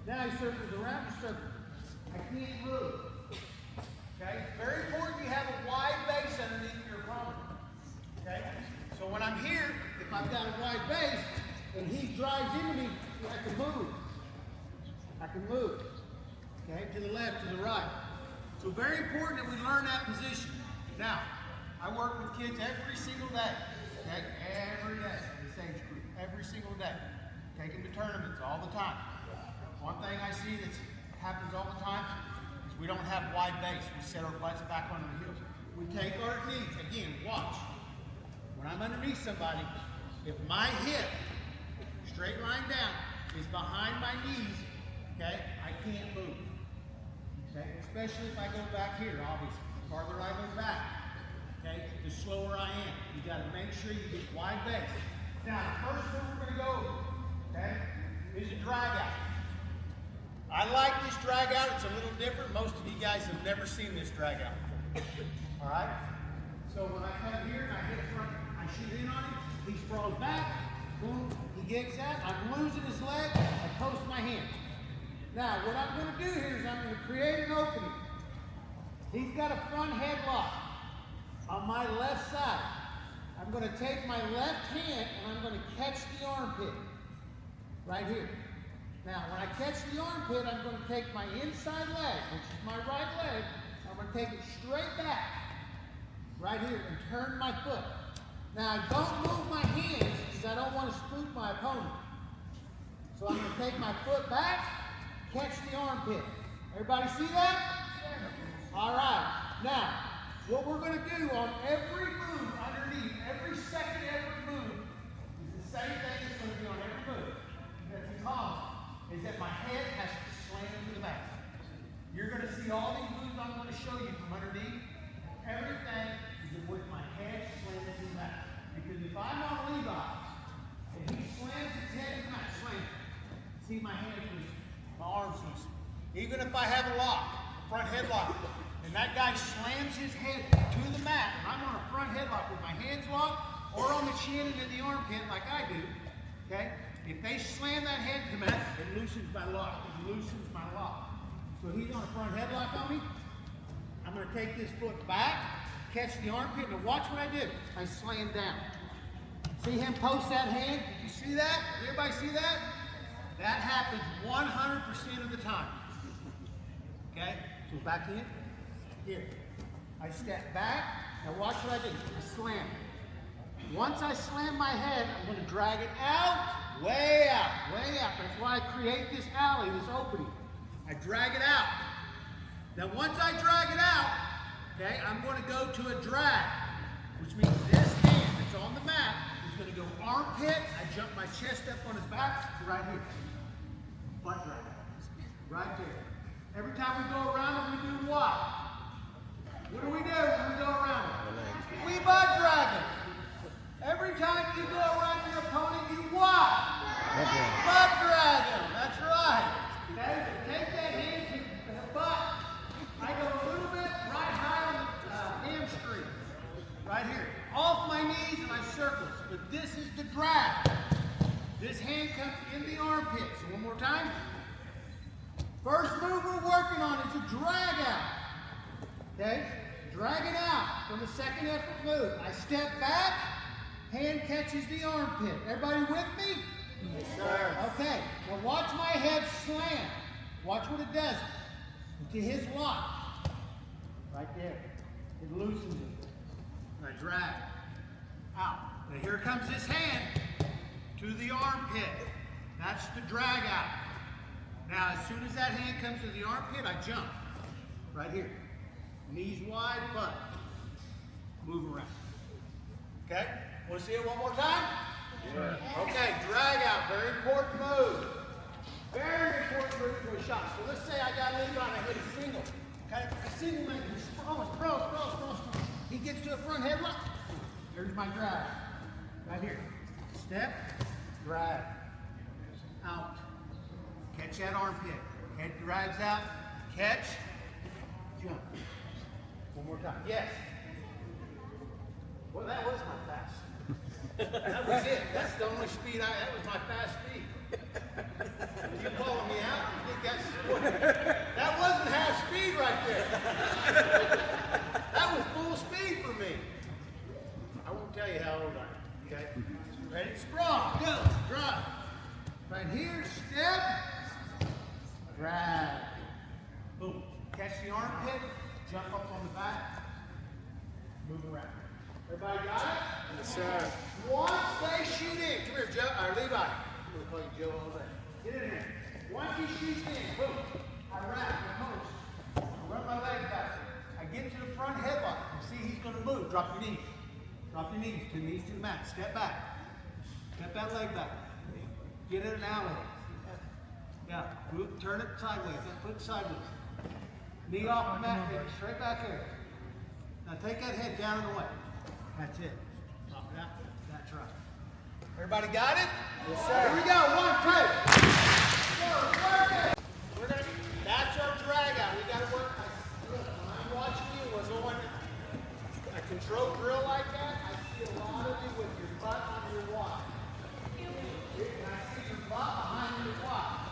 Now he circles around the circle. I can't move. Okay? It's very important you have a wide base underneath your opponent. Okay? So when I'm here, if I've got a wide base and he drives into me, I can move. I can move. Okay? To the left, to the right. So very important that we learn that position. Now, I work with kids every single day. Okay? Every day in this age group. Every single day. Take them to tournaments all the time. One thing I see that happens all the time is we don't have wide base. We set our butts back on our heels. We take our knees. Again, watch. When I'm underneath somebody, if my hip, straight line down, is behind my knees, okay, I can't move. Okay? Especially if I go back here, obviously. The farther I go back, okay, the slower I am. You got to make sure you get wide base. Now, the first one we're going to go over, okay, is a drag out. I like this drag out. It's a little different. Most of you guys have never seen this drag out before. All right? So when I come here and I hit front, I shoot in on him. He sprawls back. Boom. He gets that. I'm losing his leg. I post my hand. Now, what I'm going to do here is I'm going to create an opening. He's got a front headlock on my left side. I'm going to take my left hand and I'm going to catch the armpit right here. Now, when I catch the armpit, I'm going to take my inside leg, which is my right leg. I'm going to take it straight back right here and turn my foot. Now, I don't move my hands because I don't want to spook my opponent. So I'm going to take my foot back, catch the armpit. Everybody see that? All right. Now, what we're going to do on every move underneath, every second effort move, is the same thing that's going to be on every move. That's because is that my head has to slam into the back. You're going to see all these moves I'm going to show you from underneath. Everything is with my head slammed into the back. Because if I'm on Levi's and he slams his head into the back, slam. See my hands loose, my arms loose. Even if I have a lock, front headlock, and that guy slams his head to the mat, and I'm on a front headlock with my hands locked, or on the chin and in the armpit like I do, okay? If they slam that head to the mat, it loosens my lock. It loosens my lock. So he's on a front headlock on me. I'm going to take this foot back, catch the armpit, and watch what I do. I slam down. See him post that hand? Did you see that? Did everybody see that? That happens 100% of the time. Okay? So back in. Here. I step back. Now watch what I do. I slam. Once I slam my head, I'm going to drag it out. Way out. Way out. That's why I create this alley, this opening. I drag it out. Now once I drag it out, okay, I'm going to go to a drag, which means this hand that's on the mat is going to go armpit. I jump my chest up on his back, right here. Butt drag. Right there. Every time we go around him, we do what? What do we do when we go around him? We butt drag him. Every time you go around your opponent, you what? Butt drag him. That's right. Okay? So take that hand to the butt. I go a little bit right high on the hamstring. Right here. Off my knees and I circle. But this is the drag. This hand comes in the armpit. So one more time. First move we're working on is a drag out. Okay? Drag it out from the second effort move. I step back, hand catches the armpit. Everybody with me? Yes, sir. Okay. Now watch my head slam. Watch what it does to his lock. Right there. It loosens it. And I drag out. Now here comes this hand to the armpit. That's the drag out. Now as soon as that hand comes to the armpit, I jump. Right here. Knees wide, butt. Move around. Okay? Want to see it one more time? Yeah. Okay, drag out. Very important move. Very important move to a shot. So let's say I got Levi and I hit a single. Okay? A single man, sprawl. He gets to a front headlock. There's my drag. Right here. Step, drag. Out. Catch that armpit. Head drags out. Catch. Jump. One more time. Yes. Well, that was my fast. That was it. That's the only speed that was my fast speed. You calling me out? You think that wasn't half speed right there. That was full speed for me. I won't tell you how old I am. Okay? Ready? Sprawl. Go. Drive. Right here. Step. Drag. Boom. Catch the armpit. Jump up on the back. Move around. Everybody got it? Yes, sir. Once they shoot in, come here, Joe, or Levi. I'm going to call you Joe all day. Get in here. Once he shoots in, boom, I wrap the post. I run my leg back. I get to the front headlock. You see he's going to move. Drop your knees. Drop your knees. 2 knees to the mat. Step back. Step that leg back. Get in an alley. Yeah. Move, turn it sideways. That foot sideways. Knee off the mat, baby. Straight back here. Now take that head down and away. That's it. Pop it out. That's right. Everybody got it? Yes, sir. Here we go. 1, 2. We're gonna. That's our drag out. We got to work. When I'm watching you, we're going a control drill like that. I see a lot of you with your butt on your watch. And I see your butt behind your watch.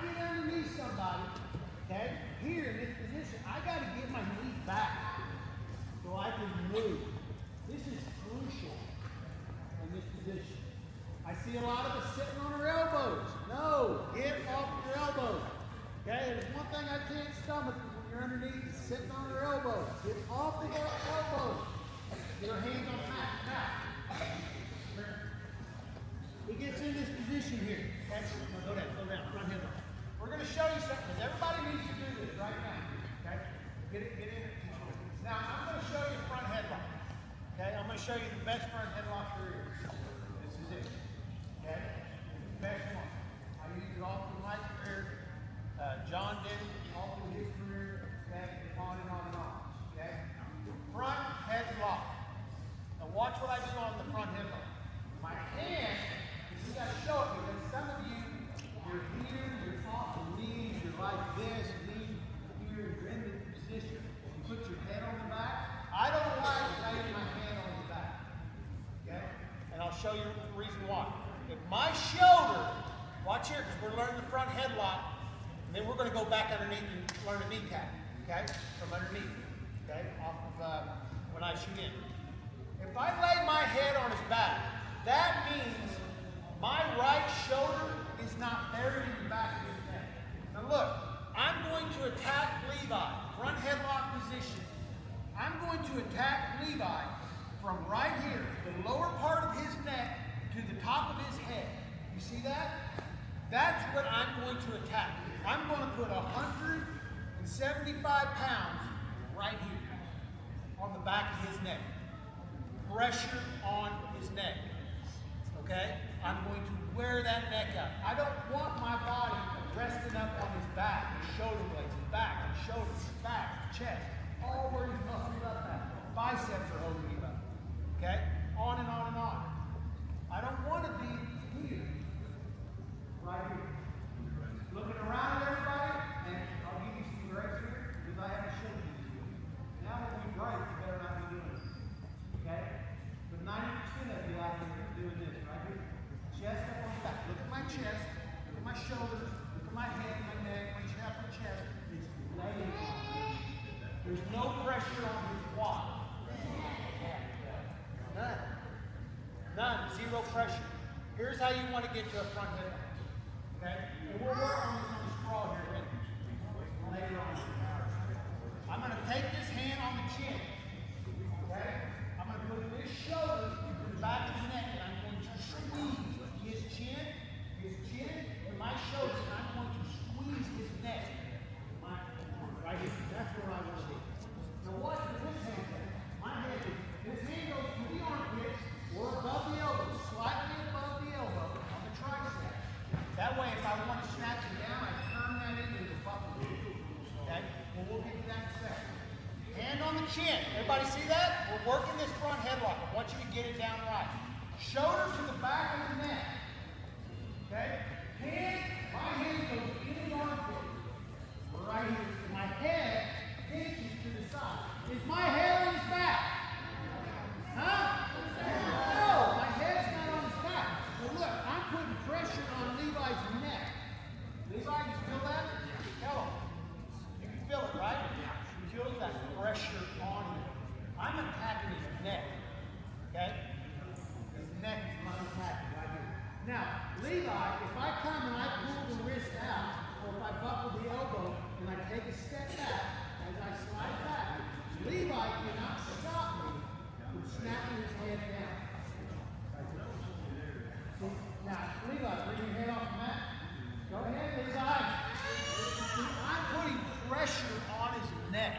get underneath somebody, okay, here in this position, I got to get my knees back so I can move. This is crucial in this position. I see a lot of us sitting on our elbows. No, get off your elbows. Okay, there's one thing I can't stomach when you're underneath is sitting on your elbows. Get off of your elbows. Get your hands on the mat. Now, he gets in this position here. Okay, now go down, front head lock. We're going to show you something because everybody needs to do this right now. Okay, get in it. Now I'm going to show you front headlock. Okay, I'm going to show you the best front headlock there is. This is it. Okay, best one. I used it all through my career. John did it all through his career. Okay, on and on and on. Okay, front headlock. Now watch what I do on the front headlock. My hand, you got to show it because some of you, you're here, you're off the knees, you're like this, knee here, you're in the position. You put your head on the back. I don't like laying my hand on the back. Okay? And I'll show you the reason why. If my shoulder, watch here, because we're learning the front headlock, and then we're going to go back underneath and learn a kneecap. Okay? From underneath. Okay? Off of when I shoot in. If I lay my head on his back, that means my right shoulder is not buried in the back of his neck. Now look, I'm going to attack Levi, front headlock position. I'm going to attack Levi from right here, the lower part of his neck to the top of his head. You see that? That's what I'm going to attack. I'm going to put 175 pounds right here on the back of his neck. Pressure on his neck. Okay? I'm going to wear that neck out. I don't want my body resting up on his back, his shoulder blades, his back, his shoulders, his back, his chest, all where he's muscled up at. Biceps are holding him up. Okay? On and on and on. I don't want to be here, right here. Looking around at everybody, and I'll give you some breaks here, because I haven't shown you this yet. Now when we break, you better not be doing it. Okay? But 90% of you out here are doing this right here. Chest up on the back. Look at my chest. Look at my shoulders. Look at my head, my neck, my upper chest. It's laying on. There's no pressure on his quad. None. None. Zero pressure. Here's how you want to get to a front head. Okay? And we'll work on this on the sprawl here later on. I'm going to take this hand on the chin. Okay? I'm going to put this shoulder to the back of his neck, and I'm going to squeeze his chin to my shoulder, and I'm going to squeeze his neck. Right here. That's where I want to be. Now watch with this hand. My hand, this hand goes to the armpit or above the elbow, slightly above the elbow on the tricep. That way, if I want to snatch it down, I turn that into the buckle. Okay? Well, we'll get to that in a second. Hand on the chin. Everybody see that? We're working this front headlock. I want you to get it down right. Shoulder to the back of the neck. Okay? My hand goes in the armpit. Right here. My head hinges to the side. Is my head on his back? Huh? No, my head's not on his back. But look, I'm putting pressure on Levi's neck. Levi, you feel that? Tell him. You can feel it, right? You feel that pressure on him. I'm attacking his neck. Okay? His neck is my attacking right here. Now, Levi, if I come and I pull the wrist out, or if I buckle the elbow and I take a step back, as I slide back, Levi cannot stop me from snapping his head down. See? Now, Levi, bring your head off the mat. Go ahead, Levi. I'm putting pressure on his neck.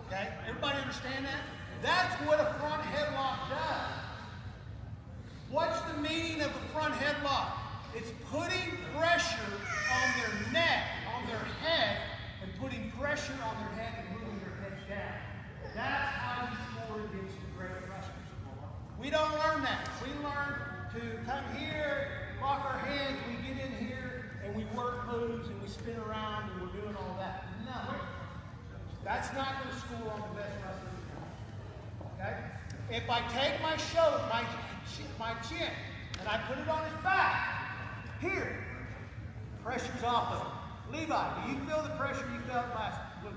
Okay? Everybody understand that? That's what a front headlock does. What's the meaning of a front headlock? It's putting pressure on their neck, on their head, and putting pressure on their head and moving their head down. That's how you score against the great wrestlers. We don't learn that. We learn to come here, lock our hands, we get in here, and we work moves, and we spin around, and we're doing all that. No. That's not going to score on the best wrestlers. Okay? If I take my shoulder, my chin, and I put it on his back, here, Pressure's off of it. Levi, do you feel the pressure you felt last with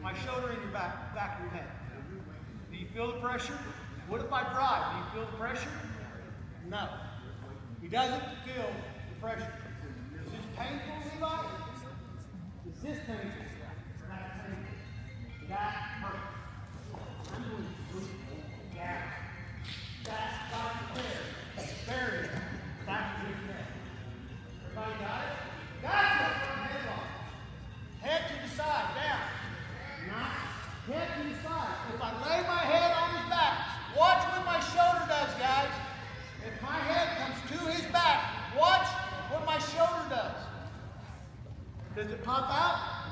my shoulder in your back of your neck? Do you feel the pressure? What if I drive? Do you feel the pressure? No. He doesn't feel the pressure. Is this painful, Levi? Is this painful? That's painful. That hurts. I'm going to push down. That's not fair. Very back to his neck. Everybody got it? That's it. Front head lock. Head to the side, down. Not head to the side. If I lay my head on his back, watch what my shoulder does, guys. If my head comes to his back, watch what my shoulder does. Does it pop out?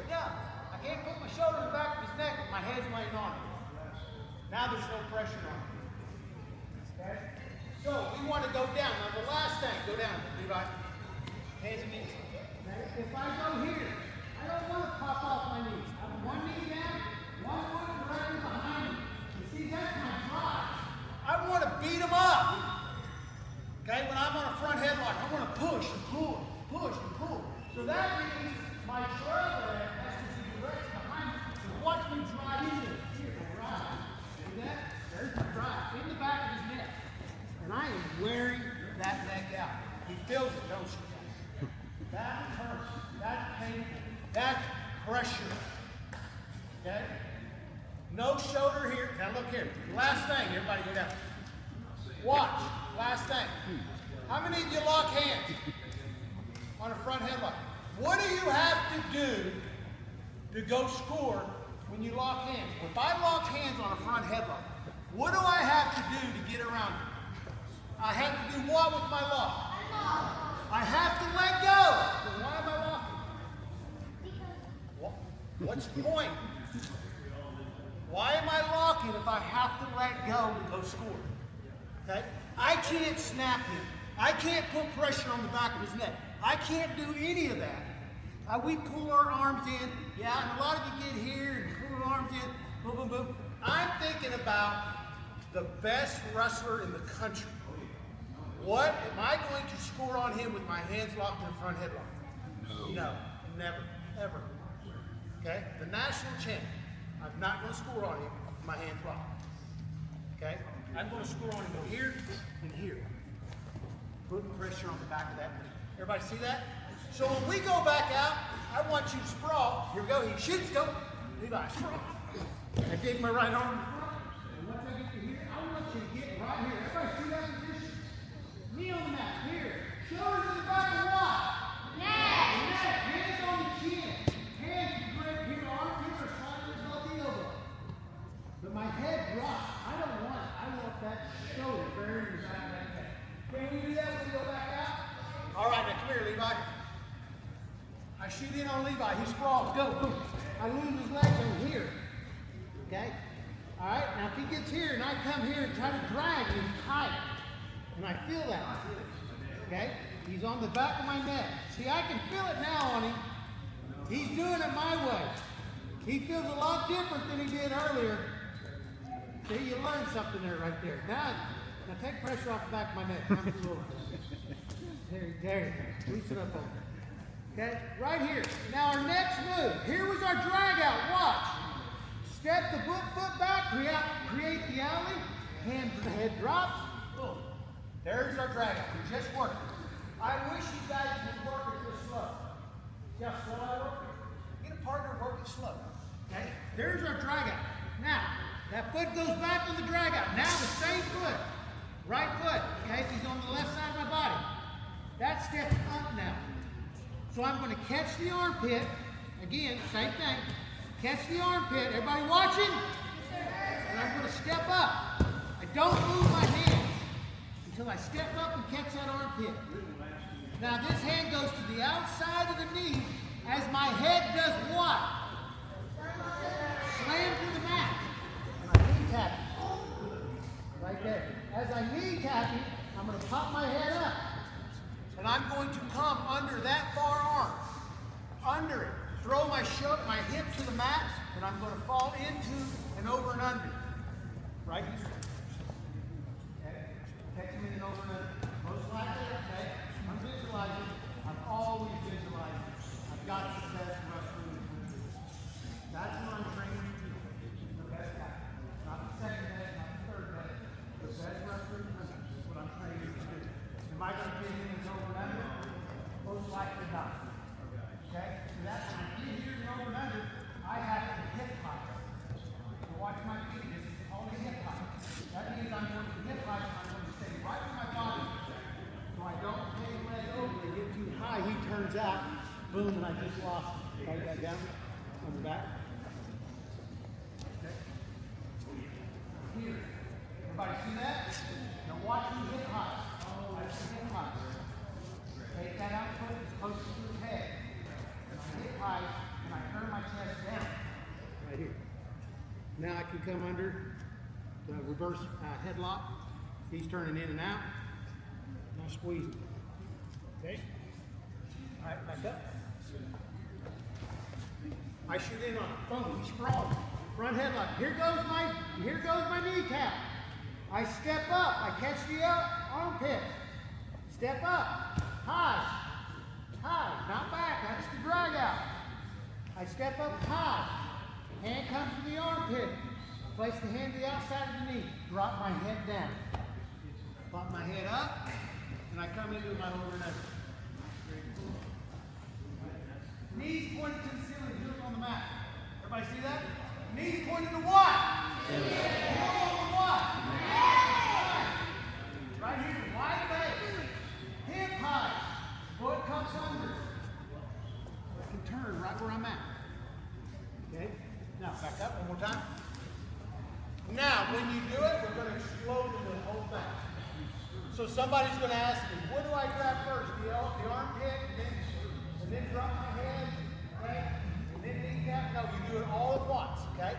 Yeah. I can't put my shoulder in the back of his neck if my head's laying on it. Now there's no pressure on it. Okay? So we want to go down. Now the last thing, go down, Levi. Hands and knees. Okay? If I go here, I don't want to pop off my knees. I have one knee down, one foot directly behind me. You see, that's my drive. I want to beat him up. Okay, when I'm on a front headlock, I want to push and pull, push and pull. So that means my shoulder has to be directly behind me. So watch me drive into it. Here, drive. See that? There's my drive in the back of his neck. And I am wearing that neck out. He feels it, don't you? That hurts. That's painful. That's pressure. Okay? No shoulder here. Now look here. Last thing. Everybody go down. Watch. Last thing. How many of you lock hands on a front headlock? What do you have to do to go score when you lock hands? If I lock hands on a front headlock, what do I have to do to get around it? I have to do what with my lock? I have to let go. Then why am I locking? What's the point? Why am I locking if I have to let go to go score? Okay? I can't snap him. I can't put pressure on the back of his neck. I can't do any of that. We pull our arms in. Yeah, and a lot of you get here and pull your arms in. Boom, boom, boom. I'm thinking about the best wrestler in the country. What am I going to score on him with my hands locked in the front headlock? No, never, ever. Okay? The national champ. I'm not going to score on him with my hands locked. Okay? I'm going to score on him here and here. Putting pressure on the back of that knee. Everybody see that? So when we go back out, I want you to sprawl. Here we go. He shoots. Go. Levi, sprawl. I dig my right arm in front. And once I get to here, I want you to get right here. Everybody see that position? Knee on the mat. Here. Shoulders to the back of what? Neck. Neck. Hands on the chin. Hands right here. Arms are slightly above the elbow. But my head drops. I don't want it. I want that shoulder buried in the back of that neck. Can we do that when we go back out? All right, now come here, Levi. I shoot in on Levi. He sprawls. Go, boom. I lose his legs over here. Okay? All right, now if he gets here and I come here and try to drag, he's tight. And I feel that. Okay? He's on the back of my neck. See, I can feel it now on him. He's doing it my way. He feels a lot different than he did earlier. See, you learned something there right there. Now take pressure off the back of my neck. Come through over. There you go. Loosen up over. Okay? Right here. Now our next move. Here was our drag out. Watch. Step the foot back. Create the alley. Hand to the head drops. Boom. There's our drag out. We just worked it. I wish you guys would work it this slow. See how slow I work it? Get a partner work it slow. Okay? There's our drag out. Now, that foot goes back on the drag out. Now the same foot. Right foot, okay, if he's on the left side of my body. That steps up now. So I'm going to catch the armpit. Again, same thing. Catch the armpit. Everybody watching? And I'm going to step up. I don't move my hands until I step up and catch that armpit. Now this hand goes to the outside of the knee as my head does what? Slam to the mat. And I knee tap it. Right there. As I knee tap it, I'm going to pop my head up. And I'm going to come under that far arm. Under it. Throw my hip to the mat, and I'm going to fall into and over and under. Right here. Okay. Catch him in and over and under. Most likely, okay. I'm visualizing. I'm slowly visualize I've got the best wrestler in the country. That's what I'm training to do. The best guy. Not the second best, not the third best. The best wrestler in the country is what I'm training to do. Am I going to get him in his over under? Most likely not. Okay? So that's when I get here in over under, I have to hip hop. So watch my feet. This is only hip hop. That means I'm going to hip hop and I'm going to stay right with my body. So I don't take a leg over and get too high. He turns out, boom, and I just lost him. Write that down on the back. Okay. Here. Everybody see that? Now watch me hip hop. Watch me hip hop. Take that out foot as close to his head. And I hip high and I turn my chest down. Right here. Now I can come under the reverse headlock. He's turning in and out. Now squeeze him. Okay? All right, back up. I shoot in on him. Boom, he sprawls. Front headlock. Here goes my kneecap. I step up. I catch the armpit. Step up. High. High. Not back. That's the drag out. I step up high. Hand comes to the armpit. Place the hand to the outside of the knee. Drop my head down. Pop my head up. And I come into my over and under. Knees pointed to the ceiling. Do it on the mat. Everybody see that? Knees pointed to what? What? Right here. Wide base. Hip high. Foot comes under. I can turn right where I'm at. Okay? Now, back up one more time. Now, when you do it, we're going to explode into the whole thing. So somebody's going to ask me, what do I grab first? The armpit, and then drop my head, okay? And then kneecap. No, you do it all at once, okay?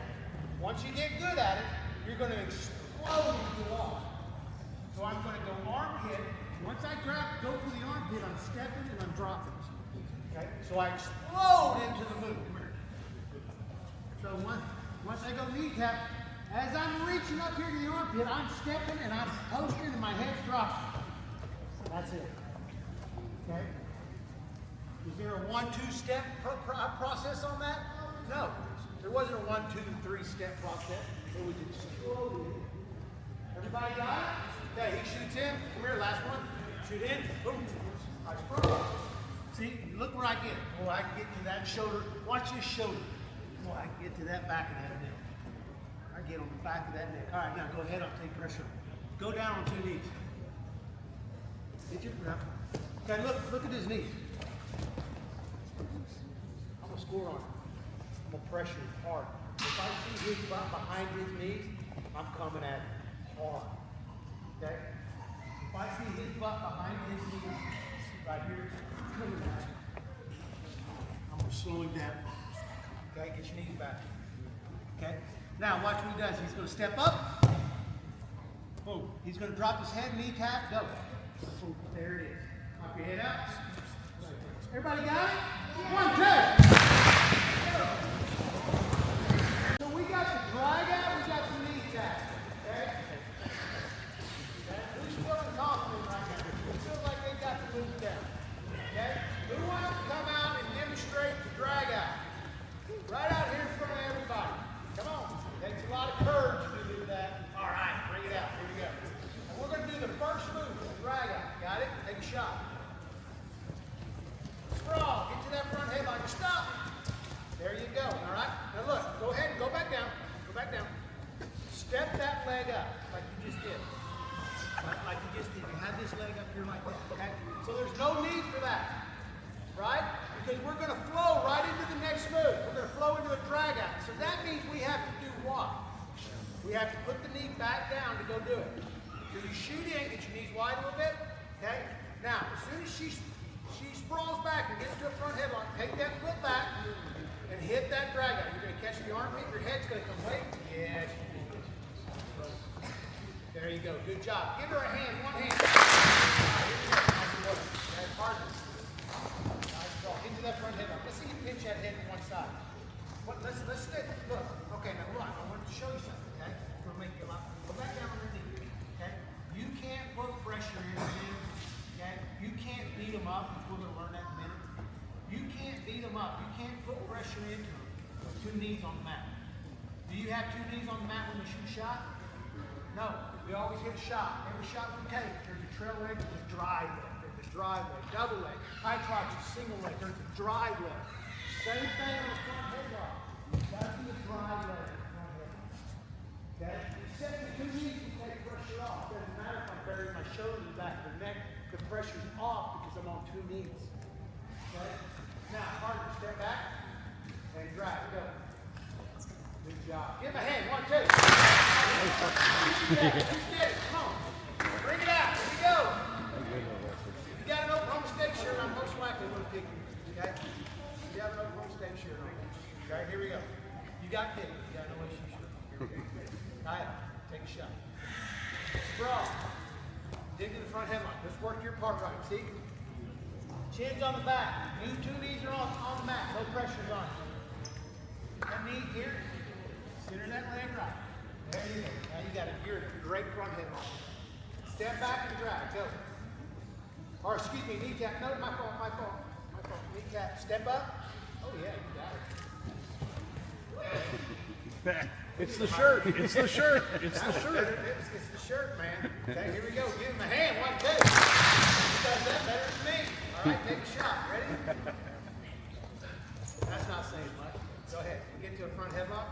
Once you get good at it, you're going to explode into the wall. So I'm going to go armpit. Once I go for the armpit, I'm stepping and I'm dropping. Okay? So I explode into the move. So once I go kneecap, as I'm reaching up here to the armpit, I'm stepping and I'm posting and my head's dropping. That's it. Okay? Is there a 1-2 step process on that? No. There wasn't a 1, 2, 3 step process. It was exploded. Everybody got it? Okay, he shoots in. Come here, last one. Shoot in. Boom. I sprawl. See, look where I get. Oh, I can get to that shoulder. Watch this shoulder. Oh, I can get to that back of that neck. I get on the back of that neck. All right, now go ahead. I'll take pressure. Go down on 2 knees. Get your breath. Okay, look at his knees. I'm going to score on him. I'm going to pressure him hard. If I see his butt behind his knees, I'm coming at him hard. Okay? If I see his butt behind his knees, right here, coming at him, I'm going to slow him down. Okay? Get your knees back. Okay? Now, watch what he does. He's going to step up. Boom. He's going to drop his head, kneecap, go. Boom. There it is. Pop your head out. Everybody got it? 1, 2. So we got the drag out, we got the kneecap. Okay? Who's feeling confident right now? Who feels like they got the move down? Okay? Who wants to come out and demonstrate the drag out? Right out here in front of everybody. Come on. Takes a lot of courage to do that. All right, bring it out. Here we go. And we're going to do the first move, the drag out. Got it? Take a shot. Sprawl. Get to that front headlock. Stop. There you go. All right? Now look. Go ahead and go back down. Go back down. Step that leg up like you just did. Like you just did. You had this leg up here like that. Okay? So there's no need for that. Right? Because we're going to flow right into the next move. We're going to flow into a drag out. So that means we have to do what? We have to put the knee back down to go do it. So you shoot in, get your knees wide a little bit. Okay? Now, as soon as she sprawls back and gets to a front headlock, take that foot back and hit that drag out. You're going to catch the armpit. Your head's going to come way. Yes. There you go. Good job. Give her a hand. One hand. All right, here we go. Nice work. That's partners. Into that front headlock. Let's see you pinch that head to one side. Let's stick. Look. Okay, now look. I want to show you something. Okay, we'll make you a lot. Go back down underneath. Okay, you can't put pressure in him. Okay, you can't beat him up. We're going to learn that in a minute. You can't beat them up. You can't put pressure into them. 2 knees on the mat. Do you have 2 knees on the mat when we shoot a shot? No. We always hit a shot. Every shot we take, there's a trail leg, there's a dry leg, there's a dry leg, double leg, high crotch, single leg, there's a dry leg. Same thing on the front headlock. That's the dry leg. Okay? Except the 2 knees can take pressure off. Doesn't matter if I'm burying my shoulder in the back of the neck. The pressure's off because I'm on 2 knees. Okay? Now, partner, step back and drag. Go. Good job. Give him a hand. 1, 2. Come on. Bring it out. Here we go. If you got an Oklahoma State shirt on, most likely going to pick you. Okay? You got an Oklahoma State shirt on. Okay, here we go. You got kicked. You got no issue shirt. All right. Take a shot. Sprawl. Dig to the front headlock. Let's work your part right. See? Chin's on the back. 2 knees are on the mat. No pressure's on it. That knee here. Center that leg right. There you go. Now you got a great front headlock. Step back and drag. Go. Or excuse me, kneecap. No, my fault. Kneecap. Step up. Oh yeah, you got it. It's the shirt. It's the shirt. It's the shirt. It's the shirt, man. Okay, here we go. Give him a hand. 1, 2. He does that better than me. All right, take a shot. Ready? That's not saying much. Go ahead. We get to a front headlock.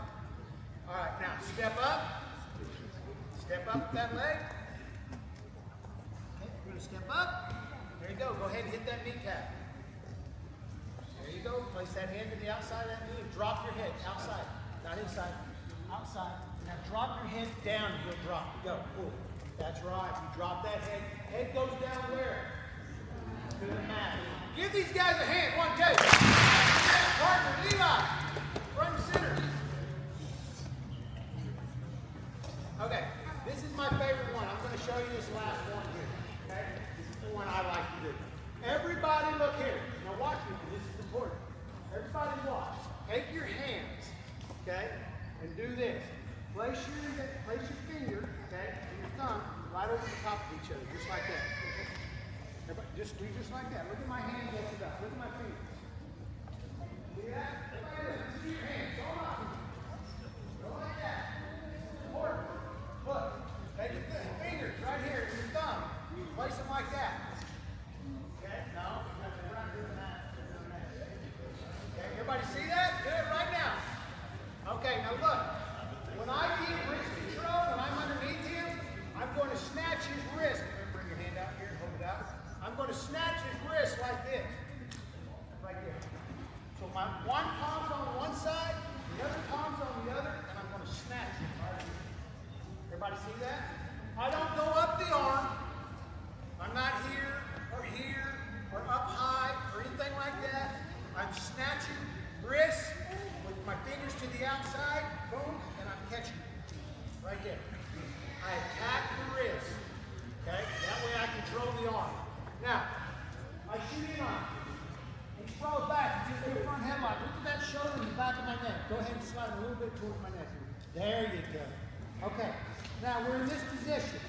All right, now step up. Step up with that leg. Okay, we're going to step up. There you go. Go ahead and hit that kneecap. There you go. Place that hand to the outside of that knee and drop your head outside, not inside. Outside. Now drop your head down. You'll drop. Go. Pull. That's right. You drop that head. Head goes down where? To the mat. Give these guys a hand. 1, 2. Partner, Levi. Front and center. Okay. This is my favorite one. I'm going to show you this last one here. Okay? This is the one I like to do. Everybody look here. Now watch me. This is important. Everybody watch. Take your hands. Okay? And do this. Place your finger, okay, and your thumb right over the top of each other, just like that. Everybody, just do just like that. Look at my hand lifted up. Look at my fingers. See that? Everybody look. See your hands. Go up. Go like that. Important. Look. Take your fingers right here and your thumb. Place them like that. Okay? No. We're not doing that. Okay, everybody see that? Do it right now. Okay, now look, when I get wrist control, when I'm underneath him, I'm going to snatch his wrist. Bring your hand out here and hold it out. I'm going to snatch his wrist like this. Right there. So my one palm's on one side, the other palm's on the other, and I'm going to snatch him right here. Everybody see that? I don't go up the arm. I'm not here or up high or anything like that. I'm snatching wrist with my fingers to the outside, boom, and I'm catching right there. I attack the wrist, okay? That way I control the arm. Now, I shoot in on and sprawl back, just do a front headlock. Look at that shoulder in the back of my neck. Go ahead and slide a little bit towards my neck. There you go. Okay, now we're in this position.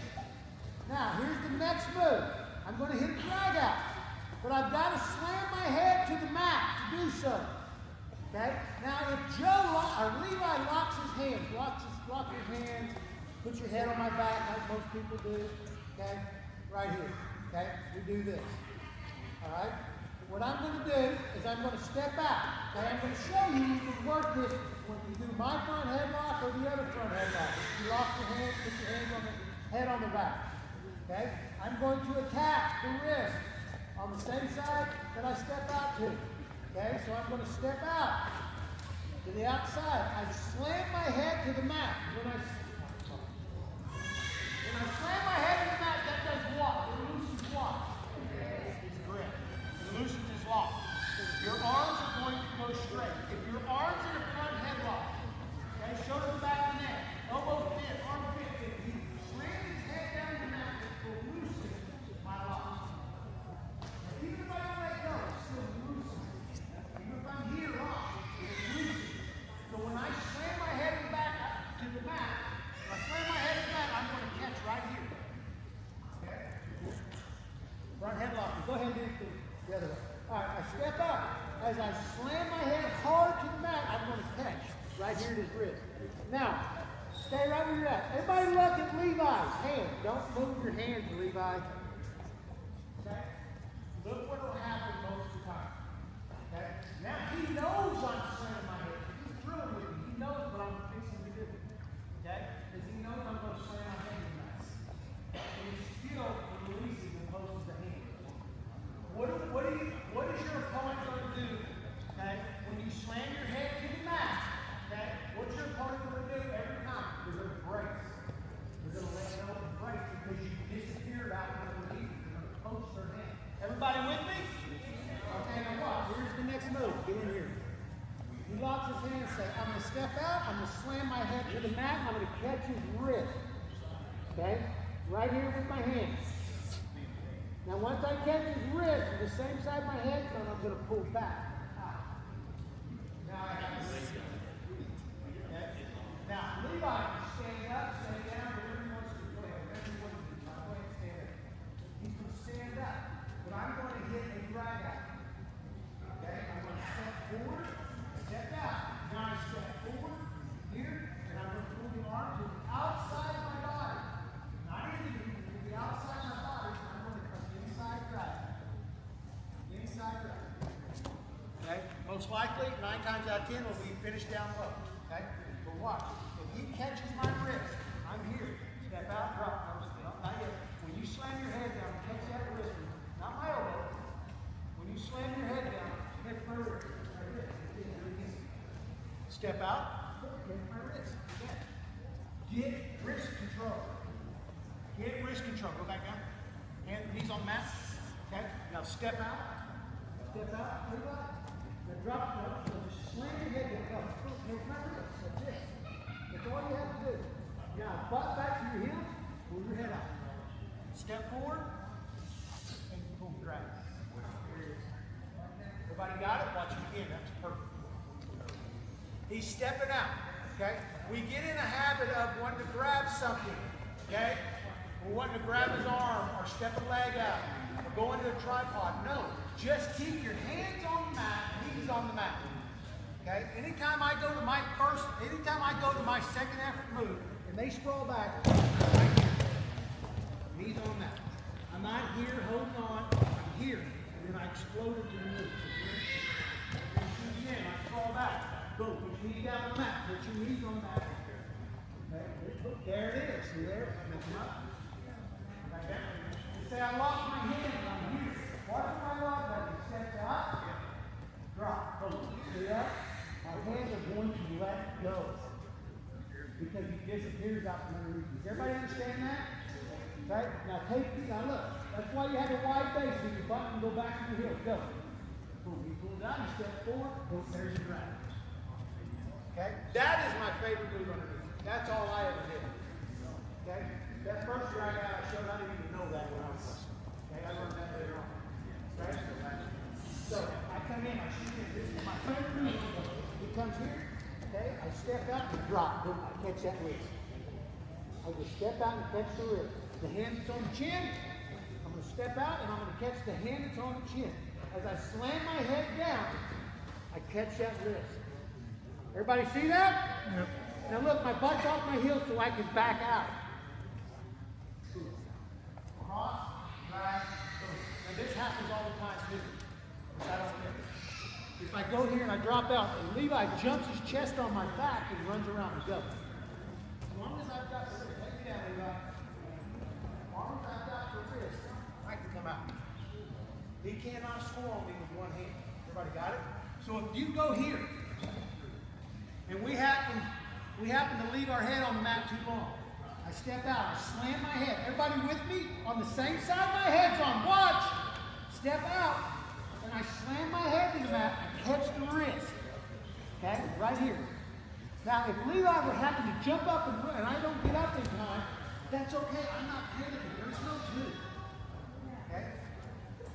Now, here's the next move. I'm going to hit a drag out, but I've got to slam my head to the mat to do so. Okay? Now, if Levi locks his hands, lock your hands, put your head on my back like most people do, okay? Right here, okay? We do this, all right? What I'm going to do is I'm going to step out, okay? I'm going to show you can work this when you do my front headlock or the other front headlock. You lock your hands, put your hands on the head on the back, okay? I'm going to attack the wrist on the same side that I step out to. Okay, so I'm going to step out to the outside. I slam my head to the mat. When I slam my head to the mat, that does what? It loosens what? It's grip. It loosens his lock. Your arms are going to go straight. If your arms are in a front headlock, okay, shoulder to the back of the neck, elbow fit, arm fit. If he slams his head down to the mat, it will loosen my lock. Now, even if I don't let go, it's still loose. If I'm here wrong, it's loose. So when I slam my head back to the mat, when I slam my head to the mat, I'm going to catch right here. Okay? Front headlock. Go ahead and do it the other way. All right, I step up. as I slam my head hard to the mat, I'm going to catch right here at his wrist. Now, stay right where you're at. Everybody look at Levi's hand. Don't move your hands, Levi. Okay? Look what will happen most of the time. Okay? Now he knows I'm slamming my head. He's drilling with me. He knows what I'm fixing to do. Okay? Because he knows I'm going to slam my head in the mat. And he's still releasing opposed to the hand. What is your opponent going to do? Okay? When you slam your head to the mat, okay? What's your opponent going to do every time? They're going to brace. They're going to let go and brace because you disappeared out underneath. They're going to poach their hand. Everybody with me? Okay, now watch. Here's the next move. Get in here. He locks his hand and says, I'm going to step out. I'm going to slam my head to the mat. And I'm going to catch his wrist. Okay? Right here with my hand. Now once I catch his wrist, the same side my head's on, I'm going to pull back. Now I have to see. Okay? Now Levi can stand up, stand down, whatever he wants to do. Whatever he wants to do. Not going to stand up. He's going to stand up. But I'm going to hit a drag out. Okay? I'm going to step forward, step out. Now I step forward, here, and I'm going to pull the arm to the outside of my body. Not into the outside of my body. I'm going to come inside drag. Inside drag. Okay? Most likely, 9 times out of 10 will be finished down low. Okay? But watch. If he catches my wrist, I'm here. Step out, drop. No, not yet. When you slam your head down, catch that wrist. Not my elbow. When you slam your head down, hit my wrist. Step out, hit my wrist. Again. Get wrist control. Get wrist control. Go back down. Hand, knees on the mat. Okay? Now step out. Step out. Levi. Now drop. So just slam your head down. Go. Hit my wrist. That's it. That's all you have to do. Now butt back to your heels. Pull your head out. Step forward. And boom, drag. There it is. Everybody got it? Watch it again. That's perfect. He's stepping out. Okay? We get in a habit of wanting to grab something. Okay? We're wanting to grab his arm or step a leg out or go into a tripod. No. Just keep your hands on the mat, knees on the mat. Okay? Anytime I go to my second effort move and they sprawl back, right here. Knees on the mat. I'm not here holding on. I'm here. And then I exploded to the move. And shoot again. I sprawl back. Boom. Put your knee down on the mat. Put your knees on the mat. Okay. There it is. See there? Come up. Like that. You say I lost my hand. I'm here. Watch my lock back. It steps out. Drop. Boom. See that? My hands are going to let go. Because he disappears out from underneath you. Does everybody understand that? Okay? Now take these. Now look. That's why you have a wide base. So your butt can go back to your heel. Go. Boom. You pull down. You step forward. Boom. There's your drag. Okay? That is my favorite move underneath. That's all I ever did. Okay? That first drag out I showed, I didn't even know that when I was. Okay? I learned that later on. Okay? So I come in, I shoot in. This is my favorite move. He comes here. Okay? I step out and drop. Boom. I catch that wrist. I just step out and catch the wrist. The hand that's on the chin, I'm going to step out and I'm going to catch the hand that's on the chin. As I slam my head down, I catch that wrist. Everybody see that? Yep. Now look, my butt's off my heels so I can back out. Cross, drag, boom. Now this happens all the time too. I don't care. If I go here and I drop out, and Levi jumps his chest on my back and runs around the double. As long as I've got the wrist, take me down, Levi. As long as I've got the wrist, I can come out. He cannot score on me with one hand. Everybody got it? So if you go here, and we happen to leave our head on the mat too long. I step out, I slam my head. Everybody with me? On the same side my head's on. Watch! Step out, and I slam my head to the mat and catch the wrist. Okay? Right here. Now, if Levi would happen to jump up and I don't get up in time, that's okay. I'm not panicking. There's no two. Okay?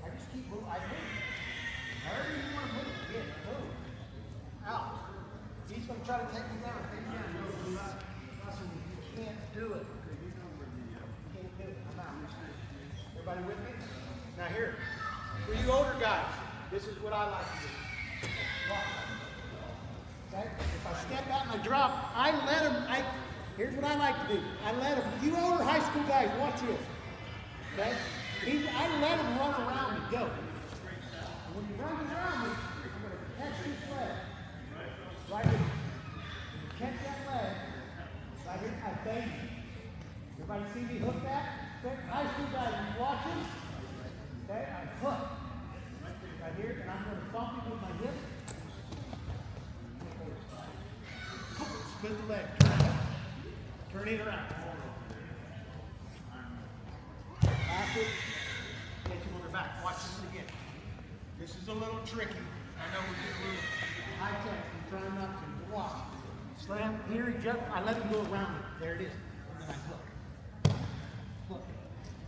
I just keep moving. I move. However you want to move. Yeah, move. Out. He's going to try to take me down. Take me down. No, you can't do it. You can't do it. I'm out. Everybody with me? Now here, for you older guys, this is what I like to do. Okay? If I step out and I drop, I let them, here's what I like to do. I let them, you older high school guys, watch this. Okay? I let them run around me, go. And when you run around me, I'm going to catch this leg. Right here. Catch that leg. Right here, I bang you. Everybody see me hook that? Okay? High school guys, you watching? Okay? I hook. Right here, and I'm going to bump you with my hip. Split the leg. Turn it around. After, get you on the back. Watch this again. This is a little tricky. I know we're getting a little high tech. I'm trying not to. Watch. Slam here, jump. I let him go around me. There it is. And then I hook. Hook.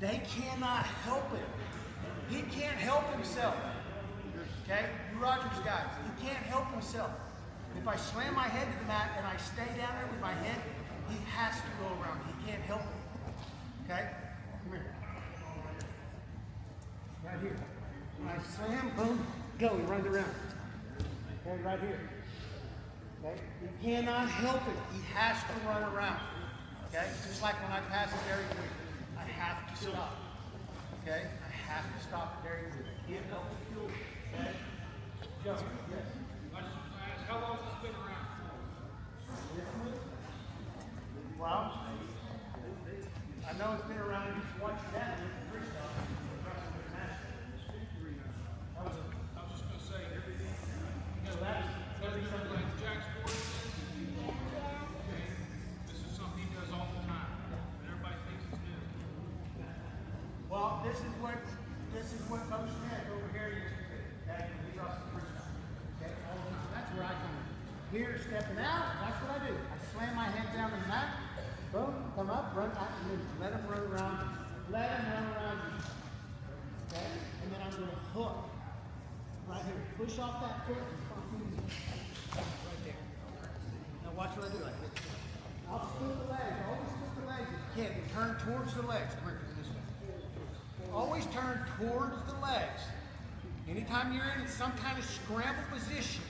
They cannot help it. He can't help himself. Okay? You Rogers guys, he can't help himself. If I slam my head to the mat and I stay down there with my head, he has to go around. He can't help it. Okay? Come here. Right here. When I slam, boom, go. He runs around. Okay, right here. Okay? He cannot help it. He has to run around. Okay? Just like when I pass it very quick. I have to stop. Okay? I have to stop it very quick. I can't help it. Okay? Go. Yes. How long has this been around? Well, I know it's been around. Just watch that. I was just going to say, that's something like Jack's sport. This is something he does all the time. And everybody thinks it's new. Well, this is what Coach Smith over here used to do. Okay, he draws the first time. Okay, all the time. That's where I come in. Here, stepping out, that's what I do. I slam my head down on the mat. Boom, come up, run out, and then let him run around. Let him run around you. Okay, and then I'm going to hook. Right here. Push off that foot and pump you. Right there. Now watch what I do. I'll split the legs. Always split the legs. If you can, turn towards the legs. Come here, this way. Always turn towards the legs. Anytime you're in some kind of scramble position,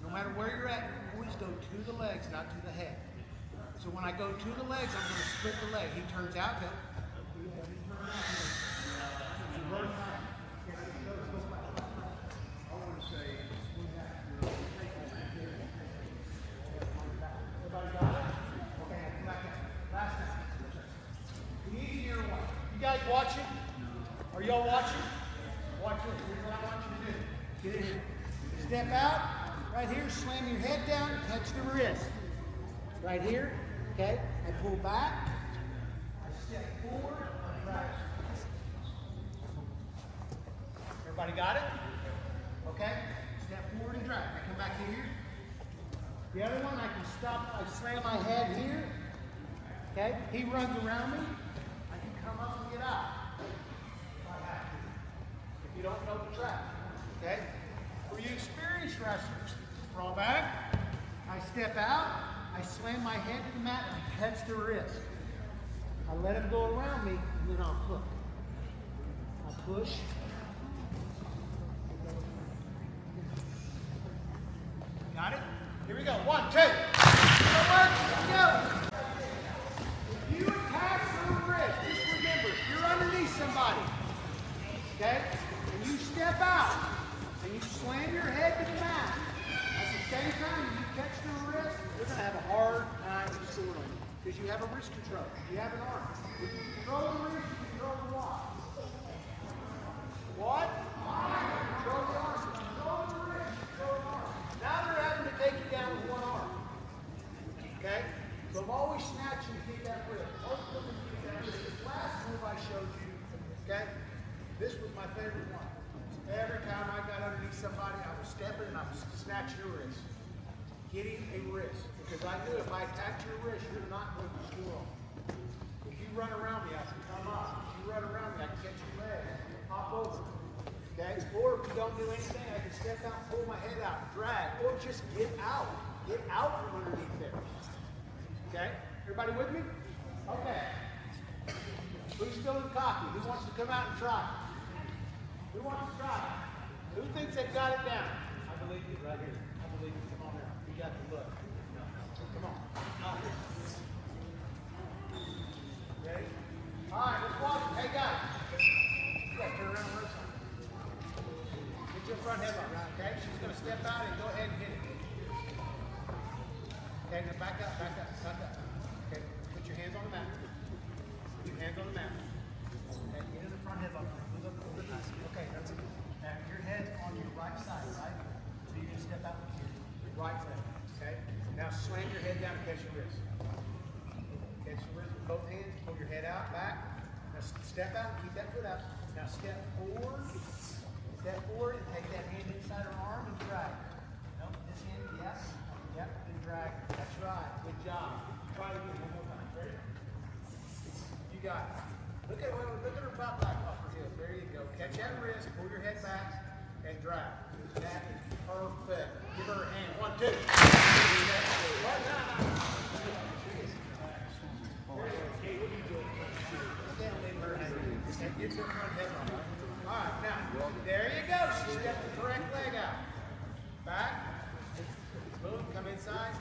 no matter where you're at, you always go to the legs, not to the head. So when I go to the legs, I'm going to split the leg. He turns out, go. You guys watching? Are y'all watching? Watch this. Here's what I want you to do. Get in here. Step out. Right here. Slam your head down. Touch the wrist. Right here. Okay. I pull back. I step forward. Right. Everybody got it? Okay. Step forward and drag. I come back in here. The other one, I can stop. I slam my head here. Okay. He runs around me. I can come up and get out. If you don't know the track. Okay? For you experienced wrestlers, sprawl back, I step out, I slam my head to the mat, and I catch the wrist. I let him go around me, and then I'll hook. I push. Got it? Here we go. 1, 2. Go. If you attack the wrist, just remember, if you're underneath somebody, okay, and you step out, and you slam your head to the mat, at the same time you catch the wrist, you're going to have a hard time scoring on you, because you have a wrist control. You have an arm. If you control the wrist, you control the what? What? Control the arm. Control the wrist, control the arm. Now they're having to take you down with one arm. Okay? So I'm always snatching to keep that wrist. Most of them keep that wrist. This last move I showed you, okay? This was my favorite one. Every time I got underneath somebody, I was stepping and I was snatching a wrist. Getting a wrist. Because I knew if I attacked your wrist, you're not going to score on. If you run around me, I can come up. If you run around me, I can catch your leg. Hop over. Okay? Or if you don't do anything, I can step out, pull my head out, drag, or just get out. Get out from underneath there. Okay? Everybody with me? Okay. Who's feeling cocky? Who wants to come out and try? Who wants to try? Who thinks they've got it down? I believe right here. I believe you. Come on now. You got the look. Come on. Out here. Ready? All right, let's walk it. Hey, guys. You got to turn around real time. Get your front headlock, okay? She's going to step out and go ahead and hit it. Okay, now back up, back up, back up. Okay, put your hands on the mat. Put your hands on the mat. Okay, get in the front headlock. Okay, that's it. Now, your head's on your right side, right? So you're going to step out with your right leg, okay? Now slam your head down and catch your wrist. Catch your wrist with both hands, pull your head out, back. Now step out, keep that foot out. Now step forward and take that hand inside her arm and drag. No, this hand, yes, yep, and drag. That's right, good job. Try it again one more time, ready? You got it. Look at her butt back off her heels. There you go. Catch that wrist, pull your head back, and drag. That is perfect. Give her a hand. 1, 2. Right now. Get your front head on. All right, now, there you go. She stepped the correct leg out. Back. Boom, come inside.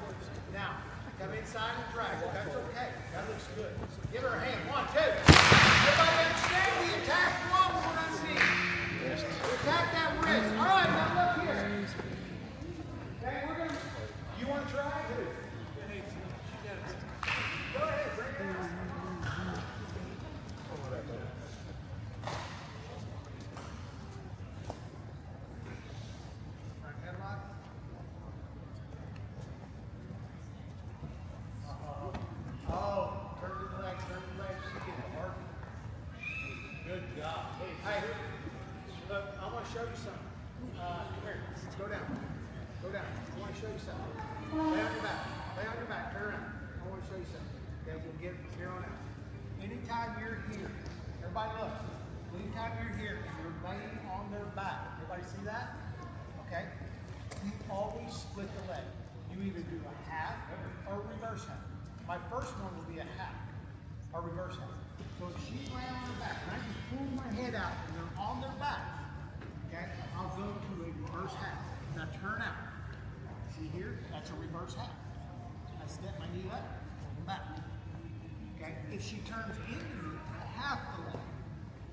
Now, come inside and drag. That's okay. That looks good. So give her a hand. 1, 2. Everybody understand the attack one more underneath. Attack that wrist. All right, now look here. Okay, we're going to, you want to try? Who? Go ahead, bring it out. Show you something. Come here. Go down. Go down. I want to show you something. Lay on your back. Lay on your back. Turn around. I want to show you something. Okay, we'll get here on out. Anytime you're here, everybody look. Anytime you're here and you're laying on their back, everybody see that? Okay? You always split the leg. You either do a half or a reverse half. My first one will be a half or reverse half. So if she's laying on her back, and I just pull my head out and they're on their back, okay, I'll go to a reverse half. Now turn out. See here? That's a reverse half. I step my knee up, pull back. Okay? If she turns into me, I half the leg.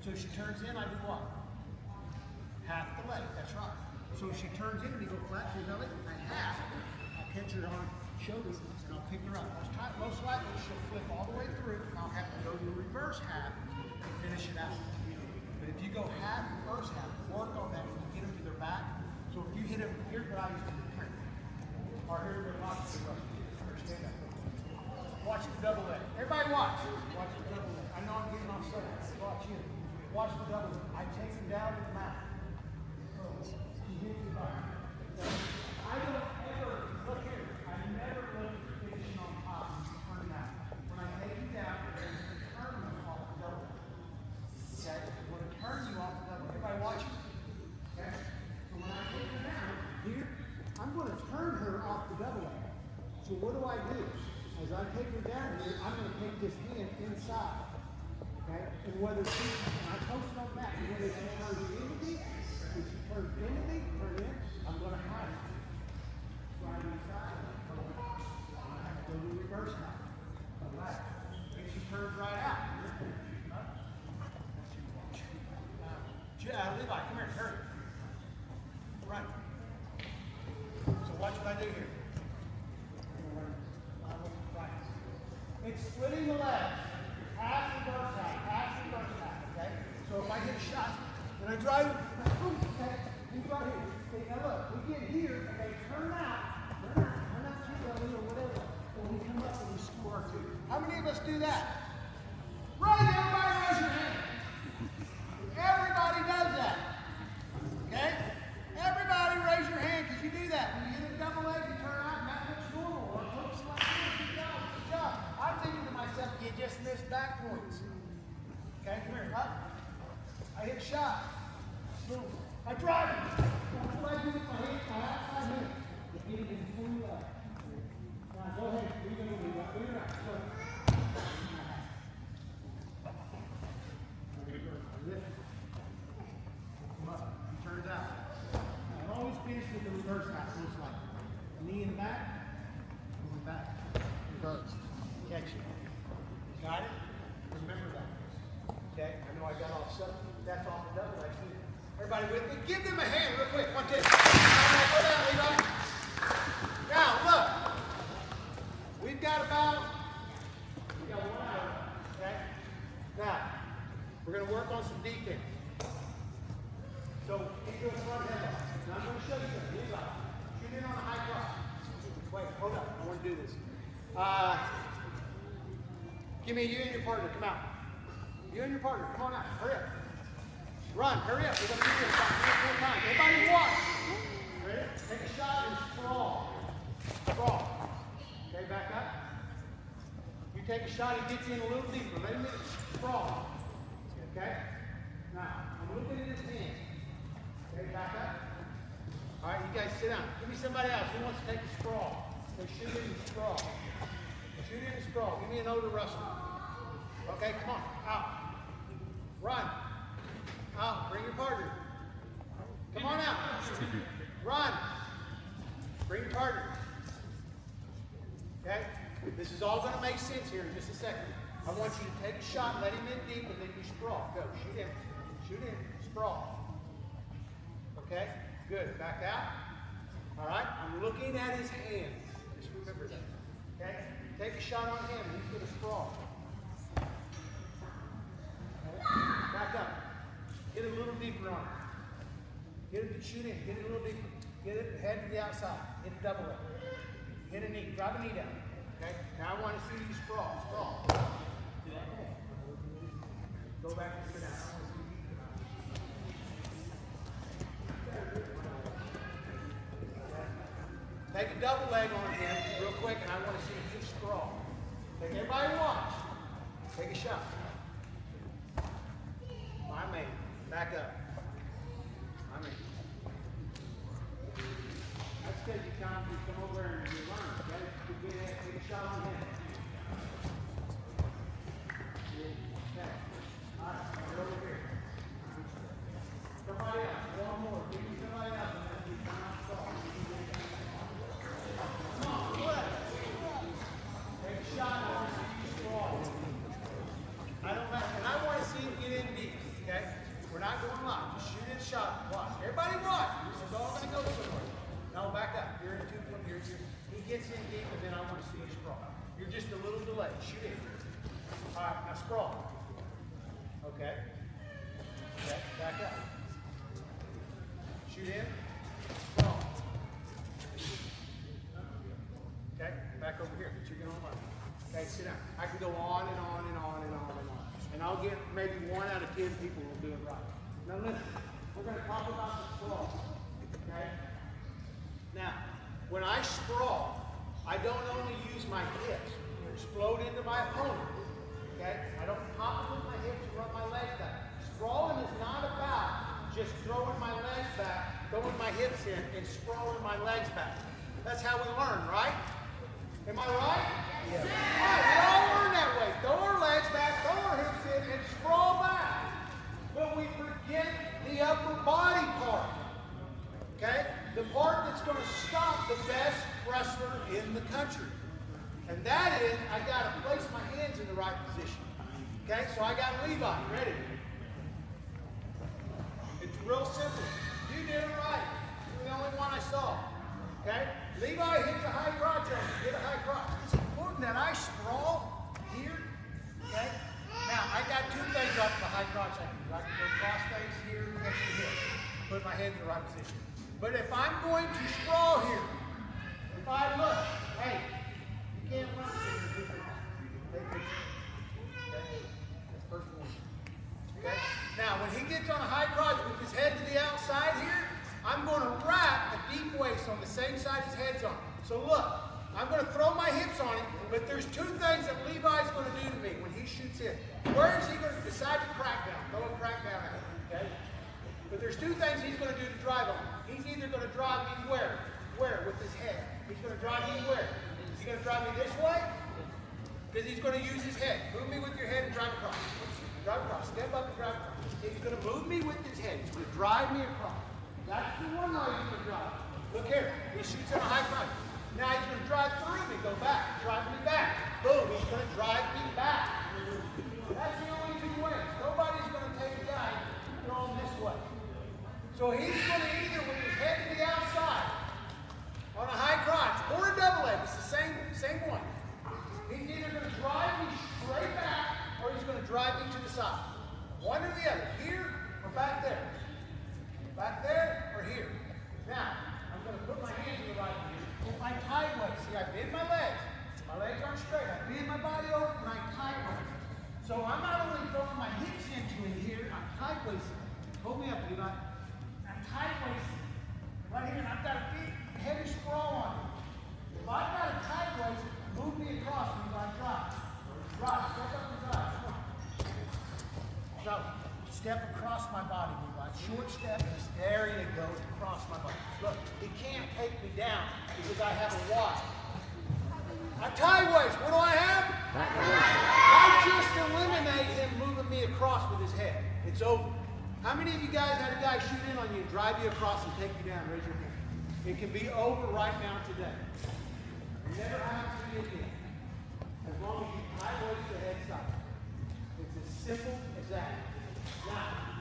So if she turns in, I do what? Half the leg. That's right. So if she turns in, we go flat to your belly, I half. I'll catch her on shoulders and I'll pick her up. Most likely she'll flip all the way through and I'll have to go to a reverse half and finish it out. But if you go half, first half, work on that when you get them to their back. So if you hit them, here's what I used to do. Or here's what I used to do. Stand up. Watch the double leg. Everybody watch. Watch the double leg. I know I'm getting off subject. Watch you. Watch the double leg. I take them down to the mat. I don't ever, look here, I never look finishing on top and turn down. When I take you down, there's a turn off the double leg. Okay? I'm going to turn you off the double. Everybody watching? Okay? So when I take her down, here, I'm going to turn her off the double leg. So what do I do? As I take her down here, I'm going to take this hand inside. Okay? And whether she, and I post it on that, whether she turns into me, if she turns into me, turn in, I'm going to hide it. Slide inside, go to reverse now. Right. And she turns right out. Levi, come here, hurry. Right. So watch what I do here. It's splitting the legs. Half reverse half, okay? So if I get a shot, when I drive, okay, you right here. Okay, now look, we get here, okay, turn out to your belly or whatever, and we come up and we score our two. How many of us do that? Right, everybody raise your hand. Everybody does that. Okay? Everybody raise your hand because you do that. When you hit a double leg, you turn out and that looks normal. Or it looks like this. Good job, good job. I'm thinking to myself, you just missed back points. Okay, come here. Up. I hit a shot. Boom. I drive it. That's what I do with my hand, my outside hand. The hand is fully up. Now go ahead. You're going to do that. You're right. Go. Lift it. Come up. He turns out. Now, always finish with the reverse half. So back, going back, reverse, catch it. Got it? Remember that. Okay, I know I got off something. That's off the double leg. Everybody with me? Give them a hand real quick. 1, 2. Go down, Levi. Now, look. We've got 1 hour. Okay? Now, we're going to work on some defense. So, he's going to front head off. Now, I'm going to show you something. Levi, shoot in on a high cross. Wait, hold up. I want to do this. Give me you and your partner. Come out. You and your partner. Come on out. Hurry up. Run. Hurry up. We're going to do this about 3 or 4 times. Everybody watch. Ready? Take a shot and sprawl. Sprawl. Okay, back up. You take a shot, he gets in a little deeper. Let him sprawl. Okay? Now, I'm looking at his hand. Okay, back up. All right, you guys sit down. Give me somebody else who wants to take a sprawl. So shoot in the sprawl. Shoot in the sprawl. Give me an older wrestler. Okay, come on. Out. Run. Out. Bring your partner. Come on out. Run. Bring your partner. Okay? This is all going to make sense here in just a second. I want you to take a shot, let him in deep, and then you sprawl. Go. Shoot in. Shoot in. Sprawl. Okay? Good. Back out. All right? I'm looking at his hands. Just remember that. Okay? Take a shot on him, and he's going to sprawl. Okay? Back up. Get it a little deeper on it. Get it to shoot in. Get it a little deeper. Get it head to the outside. Hit a double leg. Hit a knee. Drive a knee down. Okay? Now I want to see you sprawl. Sprawl. Go back and sit down. Take a double leg on him real quick, and I want to see you sprawl. Take everybody watch. Take a shot. My man. Back up. My man. That's good. You come over and you learn. Okay? You get it. Take a shot on him. Okay. All right. You're over here. Somebody else. One more. Give me somebody else. And then you come out strong. Come on. Flip. Take a shot. I want to see you sprawl. And I want to see him get in deep. Okay? We're not going live. Just shoot in shot. Watch. Everybody watch. This is all going to go somewhere. Now back up. You're in 2 from here. He gets in deep, and then I want to see you sprawl. You're just a little delayed. Shoot in. All right. Now sprawl. Okay. Okay. Back up. Shoot in. Sprawl. Okay. Back over here. But you're going to learn. Okay. Sit down. I can go on and on and on and on and on. And I'll get maybe 1 out of 10 people will do it right. Now listen, we're going to talk about the sprawl. Okay? Now, when I sprawl, I don't only use my hips to explode into my opponent. Okay? I don't pop with my hips and run my legs back. Sprawling is not about just throwing my legs back, throwing my hips in, and sprawling my legs back. That's how we learn, right? Am I right? Yeah. All right, we all learn that way. Throw our legs back, throw our hips in, and sprawl back. But we forget the upper body part. Okay? The part that's going to stop the best wrestler in the country. And that is, I got to place my hands in the right position. Okay? So I got Levi. Ready? It's real simple. You did it right. You're the only one I saw. Okay? Levi hits a high crotch on you. Get a high crotch. It's important that I sprawl here. Okay? Now, I got 2 things off the high crotch angle. I can go cross face here, catch the hip. Put my head in the right position. But if I'm going to sprawl here, if I look, hey, you can't run this. Take a picture. Okay? That's first one. Okay? Now, when he gets on a high crotch with his head to the outside here, I'm going to wrap a deep waist on the same side his head's on. So look, I'm going to throw my hips on him, but there's 2 things that Levi's going to do to me when he shoots in. Where is he going to decide to crack down? Throw a crack down at him, okay? But there's 2 things he's going to do to drive on. He's either going to drive me where? Where? With his head. He's going to drive me where? He's going to drive me this way? Because he's going to use his head. Move me with your head and drive across. Drive across. Step up and drive across. He's going to move me with his head. He's going to drive me across. That's the one way he's going to drive. Look here. He shoots in a high crotch. Now he's going to drive through me, go back, drive me back. Boom, he's going to drive me back. That's the only two ways. Nobody's going to take a guy going this way. So he's going to either, with his head to the outside, on a high crotch, or a double leg, it's the same one. He's either going to drive me straight back, or he's going to drive me to the side. One or the other, here or back there. Back there or here. Now, I'm going to put my hands to the right here. Put my tight waist. See, I bend my legs. My legs aren't straight. I bend my body over and I tight waist. So I'm not only throwing my hips into it here, I'm tight waisting. Hold me up, Levi. I'm tight waisting. Right here, and I've got a big, heavy sprawl on it. If I've got a tight waist, move me across, Levi. Drop. Drop. Step up and drive. Come on. So, step across my body, Levi. Short step, and there you go, across my body. Look, he can't take me down because I have a wide. I tie waist. What do I have? I just eliminate him moving me across with his head. It's over. How many of you guys had a guy shoot in on you, drive you across, and take you down? Raise your hand. It can be over right now today. It never happens to me again. As long as you tie waist the head side. It's as simple as that. Now,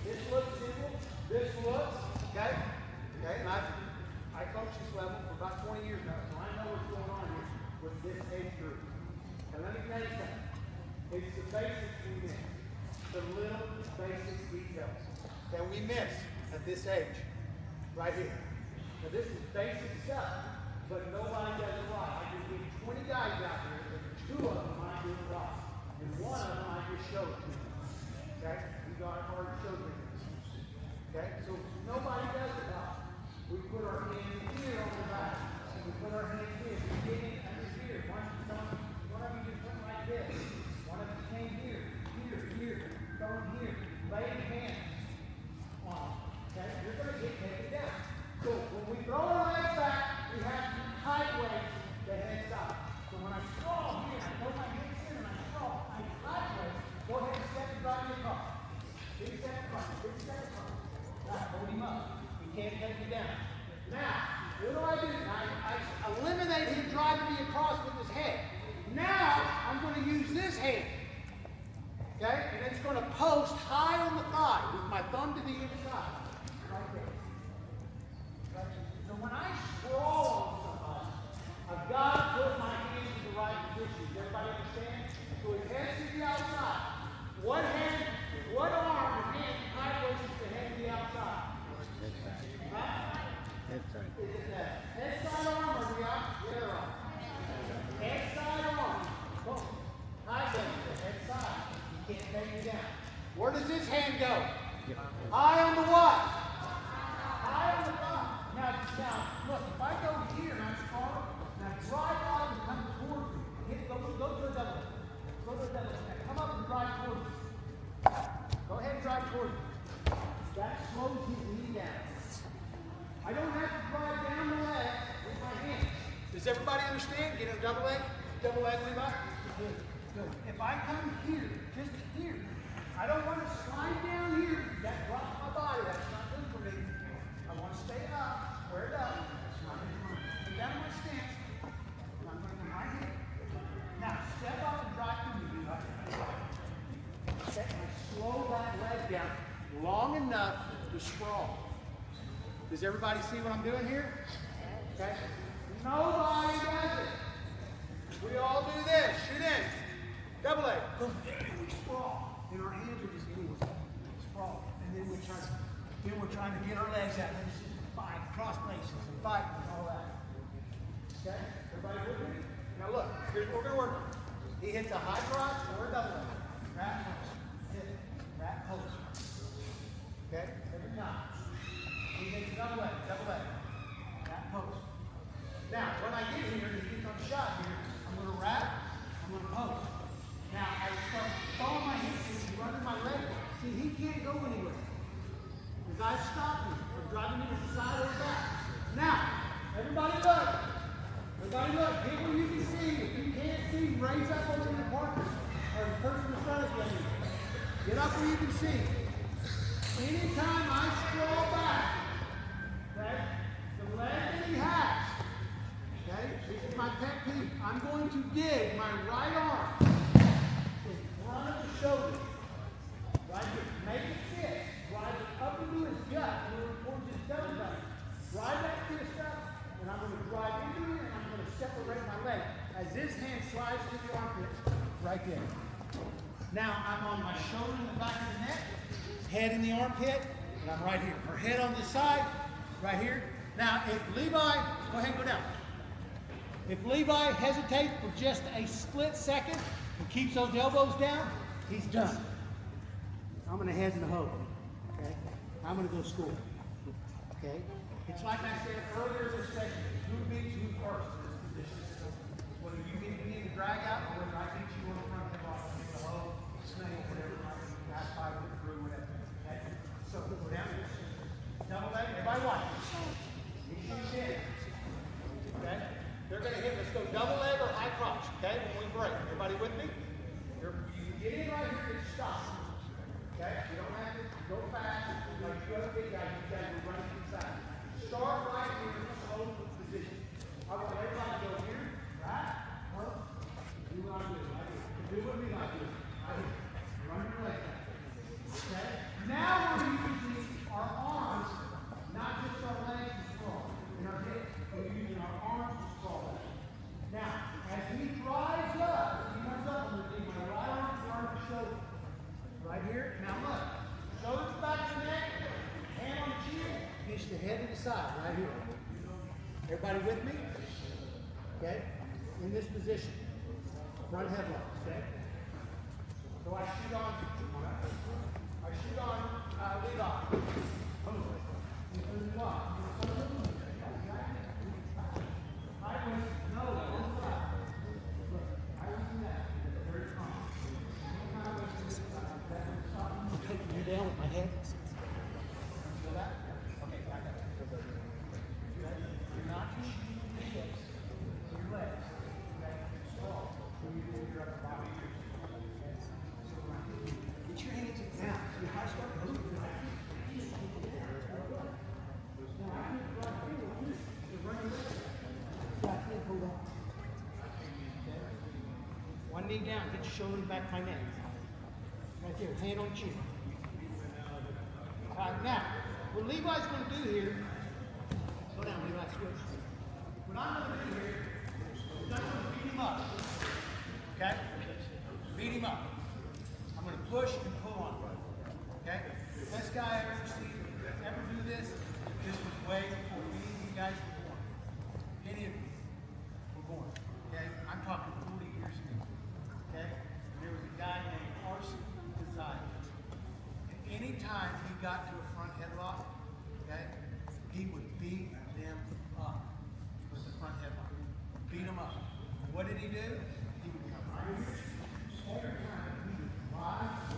this looks simple. This looks, okay? Okay, and I coach this level for about 20 years now, so I know what's going on here with this age group. And let me tell you something. It's the basics we miss. The little basic details that we miss at this age. Right here. Now this is basic stuff, but nobody does it right. I can give 20 guys out here, and 2 of them I do it right. And 1 of them I just showed to you. Okay? I've already showed you this. Okay? So nobody does it right. We put our hands here on the back. We put our hands here. We get in under here. One of you just went like this. One of you came here. Going here. Lay your hands on. Okay? You're going to get taken down. So when we throw our legs back, we have to tight waist the head side. So when I sprawl here, I throw my hips in and I sprawl. I tight waist. Go ahead and step and drive me across. Big step across. Big step across. Right, hold him up. He can't take me down. Now, what do I do? I eliminate him driving me across with his head. Now, I'm going to use this hand. Okay? And it's going to post high on the thigh with my thumb to the inside. Right there. Right. So when I sprawl on somebody, I've got to put my hands in the right position. Does everybody understand? So his head's to the outside. One hand, one arm, and hand tight waist the head to the outside. Right? Head side. Is it the head side arm or the other arm? Head side arm. Boom. Tight waist the head side. Can't take me down. Where does this hand go? High on the what? High on the thigh. Now, look, if I go here and I sprawl, now drive out and come towards me. Go to the double. Go to the double. Now come up and drive towards me. Go ahead and drive towards me. That slows his knee down. I don't have to drive down the leg with my hands. Does everybody understand? Get a double leg, Levi. Good. Good. If I come here, just here, I don't want to slide down here. That drops my body. That's not good for me. I want to stay up, squared up. Get down my stance. I'm going to come right here. Now, step up and drive through me. Step and slow that leg down long enough to sprawl. Does everybody see what I'm doing here? Okay? Nobody does it. We all do this. Shoot in. Double leg. Boom. And we sprawl. And our hands are just anywhere. Sprawl. And then we're trying to get our legs out. And just fight, cross places, and fight, and all that. Okay? Everybody with me? Now look, here's what we're going to work on. He hits a high crotch or a double leg. Rat post. Hit it. Rat post. Okay? Every time. He hits a double leg. Rat post. Now, when I get here, and he gets on the shot here, I'm going to wrap, I'm going to post. Now, I start throwing my hips and running my leg. See, he can't go anywhere. Because I stopped him from driving me to the side or the back. Now, everybody look. Everybody look. Get where you can see. If you can't see, raise up over your partner or the person in front of you. Get up where you can see. Anytime I scroll back, okay, the leg that he has, dig my right arm in front of the shoulder, right here, make it fit, drive it up into his gut, towards his belly button. Drive that fist up, and I'm going to drive into it, and I'm going to separate my leg. As this hand slides to the armpit, right there. Now I'm on my shoulder in the back of the neck, head in the armpit, and I'm right here. Her head on this side, right here. Now if Levi, go ahead and go down. If Levi hesitates for just a split second and keeps those elbows down, he's done. I'm going to head in the hoe. Okay? I'm going to go score. Okay? It's like I said earlier in this session, who beats who first in this position. Whether you need to drag out or whether I beat you on the front head off, the hoe, snail, whatever, guys five with the through, whatever. Okay? So go down here. Double leg, everybody watch. Okay? They're going to hit, let's go double leg or high crotch, okay? When we break. Everybody with me? You get in right here and stop. Okay? You don't have to go fast. Like you other big guys, you guys are running inside. Start right here in the slow position. I want everybody to go here, right? Do what I'm doing, right here. Do what we like doing, right here. Run your leg back. Okay? Now we're using our arms, not just our legs to sprawl, in our hips. We're using our arms to sprawl. Now, as he drives up, as he comes up, I'm going to leave my right arm in front of the shoulder. Right here. Now look. Shoulders back to the neck. Hand on the chin. Push the head to the side. Right here. Everybody with me? Okay? In this position. Front headlock. Okay? So I shoot on Levi. You down with my head? Feel that? Okay, back up. You're not just shooting the hips, your legs. Okay? Sprawl. So you do your upper body. Get your hands down. Your high start move. One knee down, get your shoulder back my neck. Right there, hand on chin. All right, now, what Levi's going to do here, go down, Levi, switch. What I'm going to do here is I'm going to beat him up. Okay? Beat him up. I'm going to push and pull on him. Okay? Best guy I've ever seen ever do this was way before any of you guys were born. Any of you were born. Okay? I'm talking 40 years ago. Okay? There was a guy named Arson Desire. And anytime he got to a front headlock, okay, he would beat them up with the front headlock. Beat them up. And what did he do? He would come right here. Every time he would drive,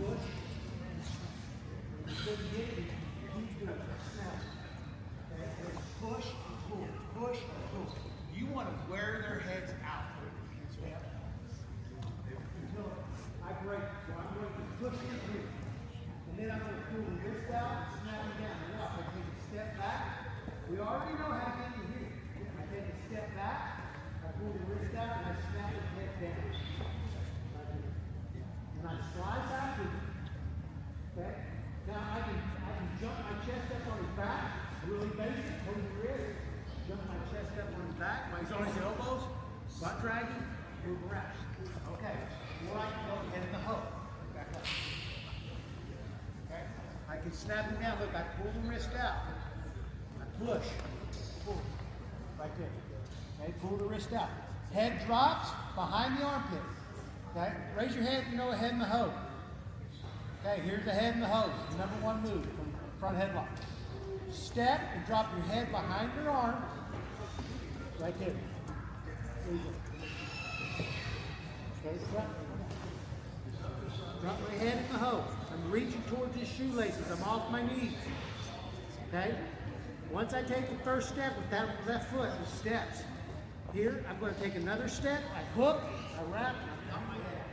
push, and he couldn't get it. Keep doing it. Snatch. Okay? Push and pull. Push and pull. You want to wear their heads out. Okay? Until I break. So I'm going to push it here. And then I'm going to pull the wrist out and snap it down. And up. I take a step back. We already know how to get in here. I take a step back. I pull the wrist out and I snap his head down. And I slide back with it. Okay? Now I can jump my chest up on his back. Really basic. Hold your wrist. Jump my chest up on his back. While he's on his elbows. Butt dragging. Move around. Okay. Or I can go head in the hoe. Back up. Okay? I can snap him down. Look, I pull the wrist out. I push. Pull. Right there. Okay? Pull the wrist out. Head drops behind the armpit. Okay? Raise your hand if you know a head in the hoe. Okay, here's the head in the hoe. Number one move from front headlock. Step and drop your head behind your arm. Right there. There you go. Okay, drop my head in the hoe. I'm reaching towards his shoelaces. I'm off my knees. Okay? Once I take the first step with that left foot, the steps. Here, I'm going to take another step. I hook, I wrap, and I drop my head.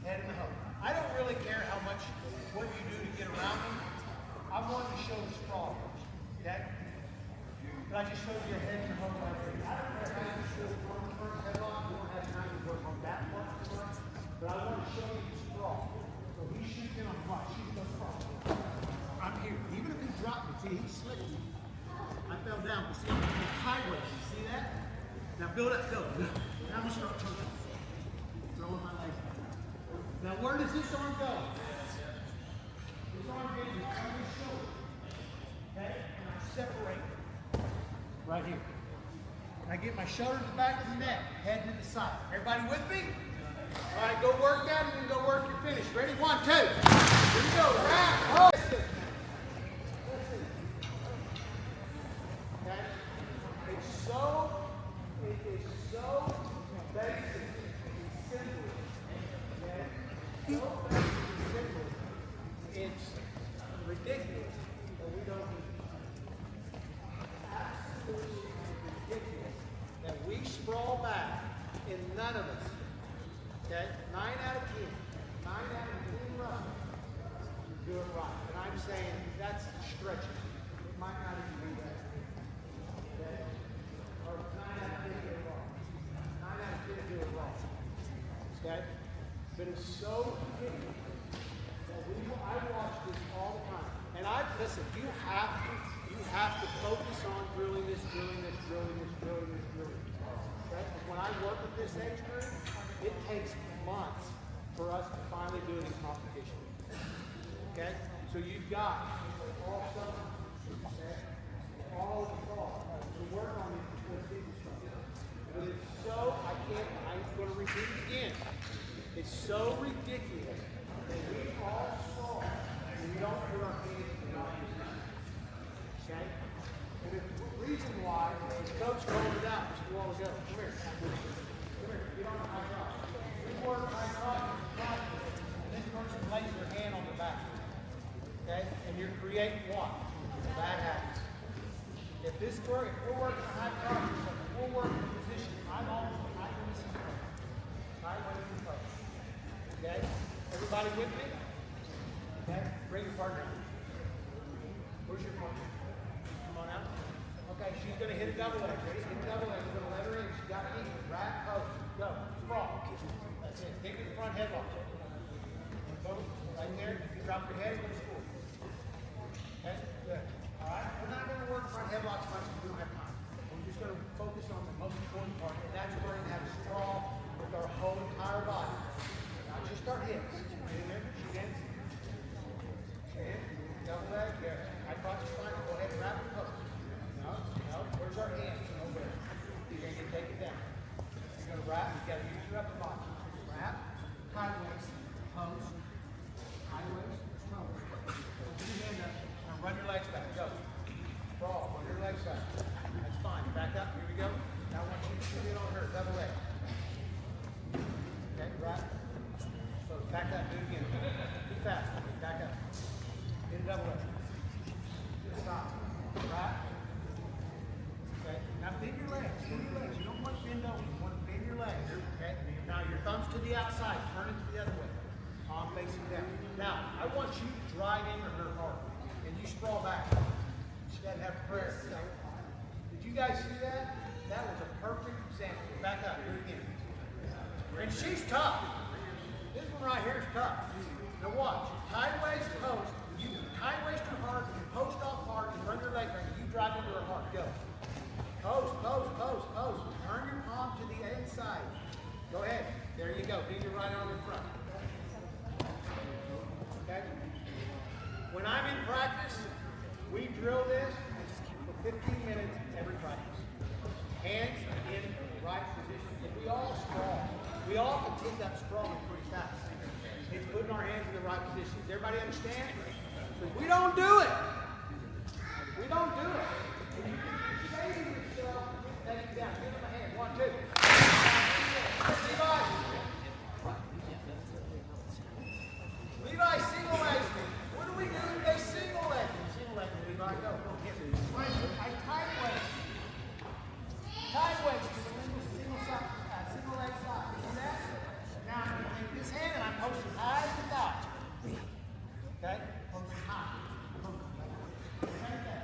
Head in the hoe. I don't really care how much, what you do to get around them. I want to show the sprawl first. Okay? But I just showed you a head in the hoe right there. I don't care how you show the front headlock, you don't have that part of the run, but I want to show you the sprawl. So he shoots in on the right, shoots the sprawl. I'm here. Even if he dropped me, see, he slipped me. I fell down, but see, I'm sideways. You see that? Now build up, go. Now I'm going to start throwing my legs out. Now where does this arm go? This arm goes on his shoulder. Okay? And I separate right here. And I get my shoulder to the back of the neck, head to the side. Everybody with me? All right, go work that and then go work your finish. Ready? 1, 2. Here we go. Round. Listen. Okay? It is so basic and simple. Okay? So basic and simple. It's ridiculous that we don't do it. Absolutely ridiculous that we sprawl back and none of us, okay, 9 out of 10, 9 out of 10 runs do it right. And I'm saying that's stretching. It might not even be that. Okay? Or 9 out of 10 do it wrong. 9 out of 10 do it wrong. Okay? But it's so ridiculous that I watch this all the time. And listen, you have to focus on drilling this. Okay? When I work with this age group, it takes months for us to finally do it in competition. Okay? So you've got all summer, okay? All the fall to work on these before season starts. But it's so, I'm going to repeat it again. It's so ridiculous that we all saw and we don't put our hands in the right position. Okay? And the reason why, the coach told it out just a while ago. Come here. Get on the high rock. We work high rock, and this person lays their hand on the back. Okay? And you're creating what? Bad habits. If we're working a high rock, we're working a position. I'm always sideways and close. Sideways and close. Okay? Everybody with me? Okay? Bring your partner out. Where's your partner? Come on out. Okay, she's going to hit a double leg. Ready? Hit a double leg. We're going to let her in. She's got to eat. Right post. Go. Sprawl. That's it. Take it to the front headlock. Boom. Right there. If you drop your head, you're going to score. Okay? Good. All right? We're not going to work front headlocks much because we don't have time. We're just going to focus on the most important part, and that's where we're going to have a sprawl with our whole entire body. Not just our hips. Get in there. Shoot in. Shoot in. Double leg. There. I cross your spine. Go ahead and wrap the post. No. Where's our hands? Over there. You're going to take it down. You're going to wrap. You've got to use your upper body. Wrap. Sideways. Post. Sideways. Post. Put your hand up. Now run your legs back. Go. Sprawl. Run your legs back. That's fine. Back up. Here we go. Now I want you to shoot in on her. Double leg. Okay. Wrap. So back up. Do it again. Be fast. Back up. Hit a double leg. Stop. Wrap. Okay. Now bend your legs. Bend your legs. You don't want to bend over. You want to bend your legs. Okay. Now your thumbs to the outside. Turn it to the other way. Palm facing down. Now I want you to drive into her hard, and you sprawl back. She doesn't have prayer. Did you guys see that? That was a perfect example. Back up. Do it again. And she's tough. This one right here is tough. Now watch. Sideways post. You tight waist her hard, you post off hard, and run your leg back, and you drive into her hard. Go. Post. Turn your palm to the inside. Go ahead. There you go. Bring your right arm in front. Okay? When I'm in practice, we drill this for 15 minutes every practice. Hands in the right position. If we all sprawl, we all can pick up sprawling pretty fast. It's putting our hands in the right position. Does everybody understand? We don't do it. We don't do it. If you can save yourself, take it down. Give them a hand. 1, 2. Levi single legs me. What do we do if they single leg me? Single leg me, Levi. Go. Get me. I tight waist. Tight waist to the single leg side. See that? Now I'm going to take this hand and I'm posting high as the thigh. Okay? Posting high. Same thing.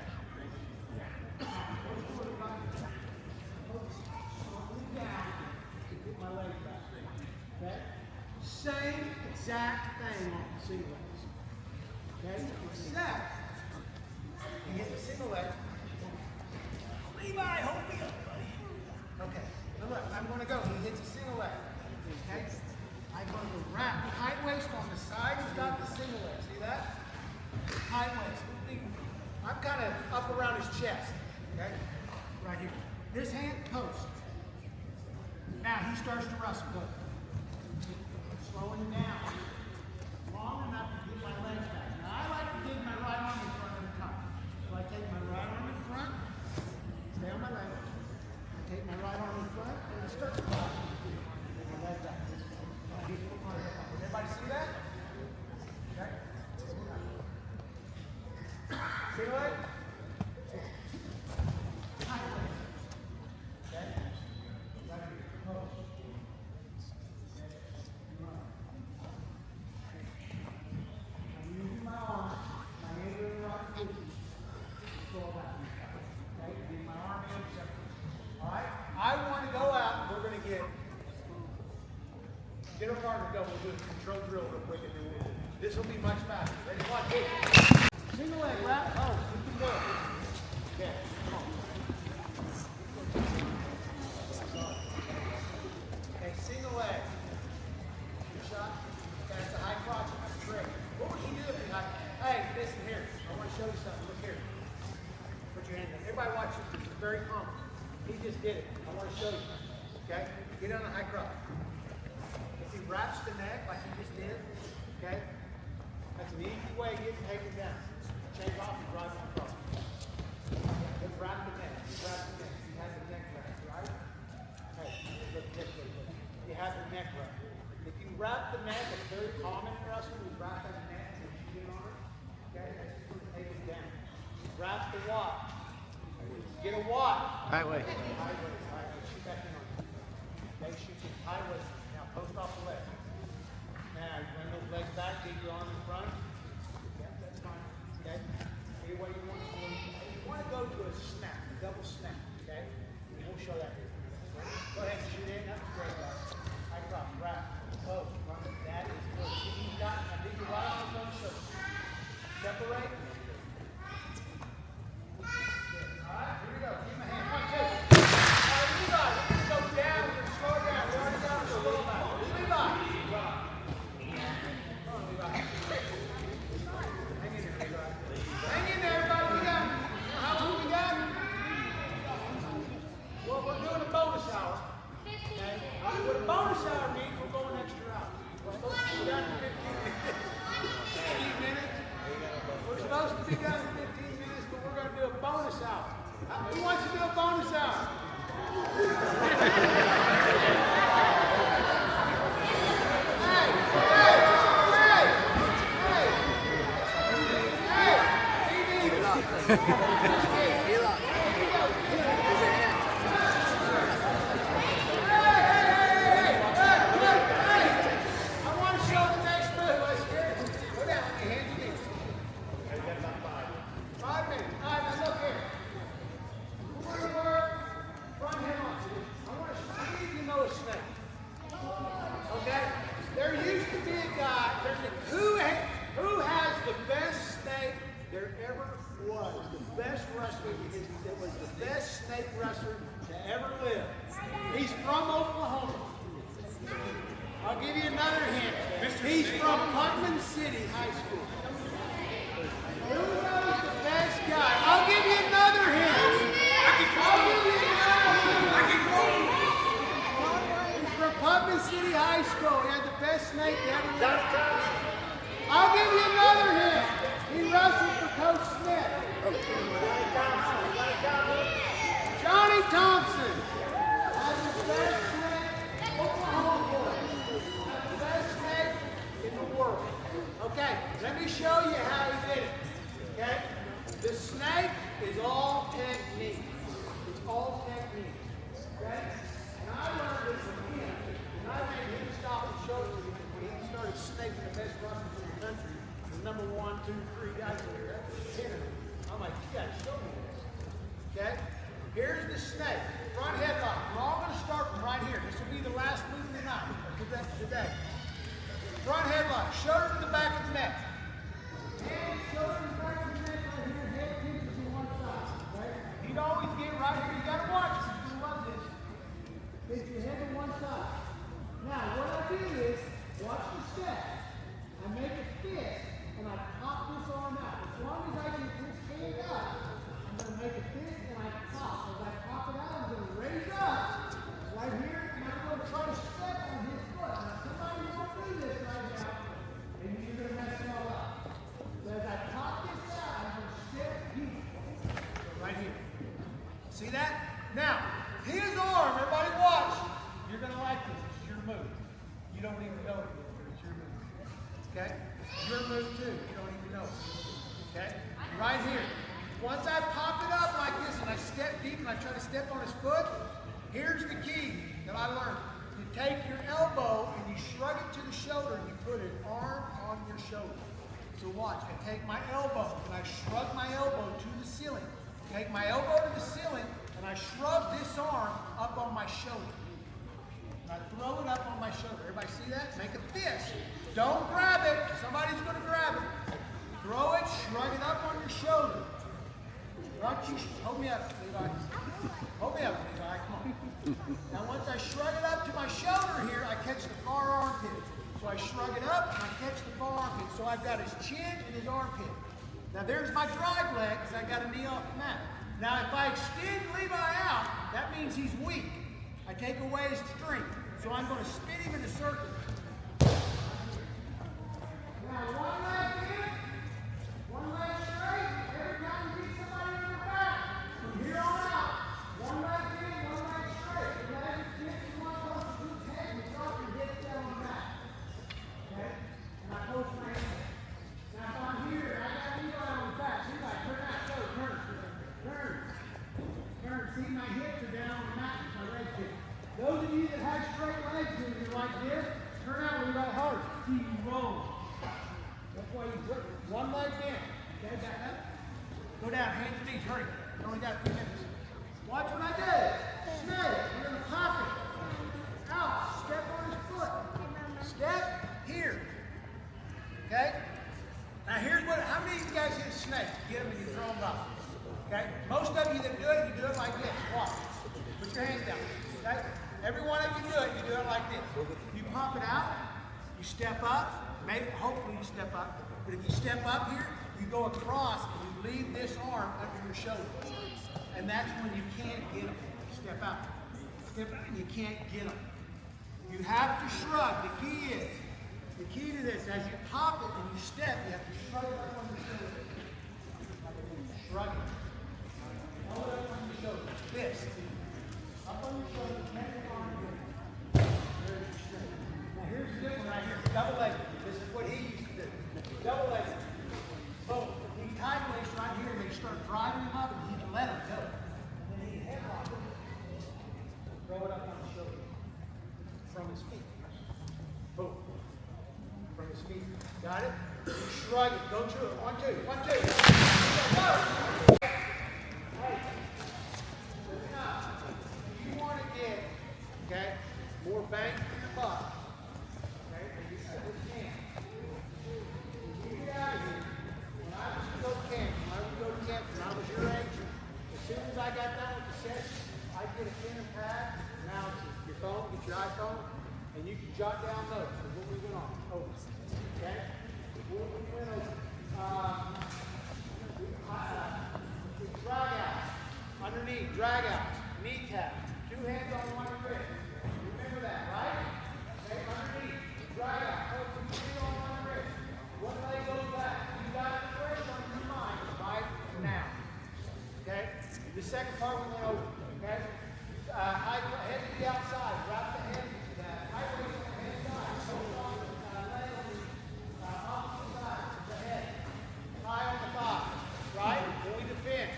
exact thing on the single legs. Okay? Snap. You hit the single leg. Levi, hold me up, buddy. Okay. Now look, I'm going to go. He hits a single leg. Okay? I'm going to wrap tight waist on the side. He's got the single leg. See that? Tight waist. I'm kind of up around his chest. Okay? Right here. This hand, post. Now he starts to wrestle. Go. Slowing him down. Long enough to get my legs back. Now I like to get my right arm in front of the top. So I take my right arm in front, stay on my leg. I take my right arm in front, and I start to pop. Get my leg back. Everybody see that? Okay. See leg? High leg. Okay. Right here. Post. I'm using my arm, my hand in the right position. Control that. Okay, get my arm in separate. Alright? I want to go out, we're going to get a partner go. We'll do a control drill real quick and then we'll do it. This will be much faster. Ready? Watch this. Single leg wrap. Oh, you can do it. Okay, come on. Okay, single leg. Good shot. Okay, that's a high crotch and that's a trick. What would he do if he had, hey, listen here. I want to show you something. Look here. Put your hand down. Everybody watch this. This is very common. He just did it. I want to show you. Okay? Get on a high crotch. If he wraps the neck like he just did, okay? That's an easy way to get taken down. Change off and drive him across. Let's wrap the neck. Wrap the neck. He has the neck wrapped, right? Hey, look. You have the neck wrapped. If you wrap the neck, it's very common in wrestling. You wrap that neck and you get on it. Okay? That's just to take it down. Wrap the wad. Get a wad. High waist. High waist. Shoot back in on it. Okay, shoot it. High waist. Now post off the leg. Now you bring those legs back, get your arm in front. Yeah, that's fine. Okay? Any way you want to do it. You want to go to a snap, a double snap. Okay? And we'll show that here. Go ahead and shoot in. That's great, guys. High crop, wrap, post, run it. That is good. See, you've got, I think you're right on the front shoulder. Separate. Alright, here we go. Give him a hand. 1, 2. Alright, Levi, let's go down. We're going to slow down. We're already down to slow down. Levi. Come on, Levi. Hang in there, Levi. Hang in there, everybody. We got, how long we got? Well, we're doing a bonus hour. Okay? What a bonus hour means, we're going extra hour. We're supposed to be done in 15 minutes. 15 minutes. We're supposed to be done in 15 minutes, but we're going to do a bonus hour. Who wants to do a bonus hour? I want to show the next move. Let's hear it. Go down. Your hands in here. 5 minutes. All right, now look here. We're going to work front head on. I need you to know a snake. Okay? There used to be a guy. Who has the best snake there ever was? The best wrestler. That was the best snake wrestler to ever live. He's from Oklahoma. I'll give you another hint. He's from Putnam City High School. Who knows the best guy? I'll give you another hint. I'll give you another hint. He's from Putnam City High School. He had the best snake ever lived. I'll give you another hint. He wrestled for Coach Smith. Johnny Thompson. Had the best snake, Oklahoma boy. Had the best snake in the world. Okay, let me show you how he did it. Okay? The snake is all technique. It's all technique. Okay? And I learned this from him. And I made him stop and show it to me when he started snaking the best wrestlers in the country. The number 1, 2, 3 guys in here. That's 10 of them. I'm like, you gotta show me this. Okay? Here's the snake. Front headlock. We're all gonna start from right here. This will be the last move of the night. Today. Front headlock, shoulder to the back of the neck. And shoulder to the back of the neck right here, head pinches to one side. Right? He'd always get right here. You gotta watch this. You're gonna love this. Pinch your head to one side. Now, what I do is, watch the step. I make a fist, and I pop this arm out. As long as I can this hand up, I'm gonna make a fist and I pop. As I pop it out, I'm gonna raise up right here, and I'm gonna try to step on his foot. Now, somebody won't do this right now, and you're gonna mess it all up. So as I pop this out, I'm gonna step here. Right here. See that? Now, his arm, everybody watch. You're gonna like this. It's your move. You don't even know it, but it's your move. Okay? Your move too. You don't even know it. Okay? Right here. Once I pop it up like this and I step deep and I try to step on his foot, here's the key that I learned. You take your elbow and you shrug it to the shoulder and you put an arm on your shoulder. So watch. I take my elbow and I shrug my elbow to the ceiling. Take my elbow to the ceiling and I shrug this arm up on my shoulder. And I throw it up on my shoulder. Everybody see that? Make a fist. Don't grab it. Somebody's going to grab it. Throw it, shrug it up on your shoulder. Right, you hold me up, Levi. Hold me up, Levi. Come on. Now, once I shrug it up to my shoulder here, I catch the far armpit. So I shrug it up and I catch the far armpit. So I've got his chin and his armpit. Now, there's my drive leg because I got a knee off the mat. Now, if I extend Levi out, that means he's weak. I take away his strength. So I'm going to spin him in a circle. Now, one leg in, one leg straight. Every time you get somebody in the back, from here on out, one leg in, one leg straight. The leg is just one goes to his head and start to get it down on the back. Okay? And I post my hand. Now, if I'm here and I got Levi on his back, Levi, turn out, go, turn. See, my hips are down on the mat, my legs here. Those of you that have straight legs and you're like this, turn out a little hard. See, you roll. That's why you put one leg in. Okay, back up. Go down, hands and knees, hurry. You only got a few minutes. Watch what I do. Snatch. You're going to pop it. Out. Step on his foot. Step here. Okay? Now here's what, how many of you guys hit a snake? You get them and you throw them up. Okay? Most of you that do it, you do it like this. Watch. Put your hands down. Okay? Every one of you do it like this. You pop it out, you step up, maybe, hopefully you step up, but if you step up here, you go across and you leave this arm under your shoulder. And that's when you can't get them. Step out. Step out and you can't get them. You have to shrug. The key to this, as you pop it and you step, you have to shrug it up on your shoulder. Shrug it. Hold it up on your shoulder. Fist. Up on your shoulder, neck and arm. Now here's the good one right here. Double leg. This is what he used to do. Double leg. Boom. He tight waist right here and they start driving him up and he can let him go. And then he headlock him. Throw it up on the shoulder. From his feet. Boom. From his feet. Got it? You shrug it. Go to it. 1, 2. 1, 2. Go. Hey. Listen up. You want to get, okay, more bang for your buck. Okay? And you got this hand. You get out of here. When I was to go to camp, when I was your age, as soon as I got done with the session, I'd get a pen and pad. Now it's your phone, get your iPhone, and you can jot down notes of what we went on. Over. Okay? What we went over. Drag out. Underneath, drag out. Knee tap. 2 hands on one wrist. Remember that, right? Okay, underneath. Drag out. Hold 2 feet on one wrist. One leg goes back. You got it fresh on your mind right now. Okay? The second part we went over. Okay? Head to the outside. Drop the head. High waist on the head side. Hold on the leg on the opposite side of the head. High on the thigh. Right? When we defend.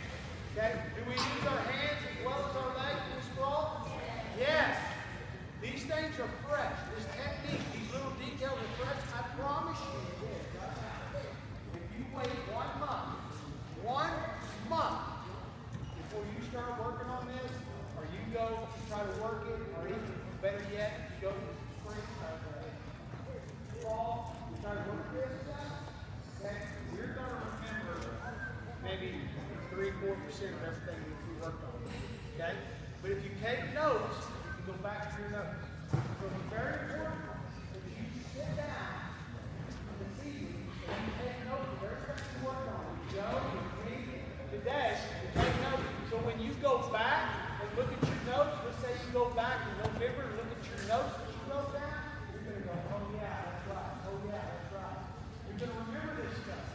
Okay? Do we use our hands as well as our legs when we sprawl? Yes. These things are fresh. This technique, these little details are fresh. I promise you. If you wait 1 month before you start working on this, okay? But if you take notes, you can go back to your notes. So it's very important that you sit down this evening and you take notes of everything you work on. You go, you read, today, you take notes. So when you go back and look at your notes, let's say you go back in November and look at your notes that you wrote down, you're going to go, oh yeah, that's right. Oh yeah, that's right. You're going to remember this stuff.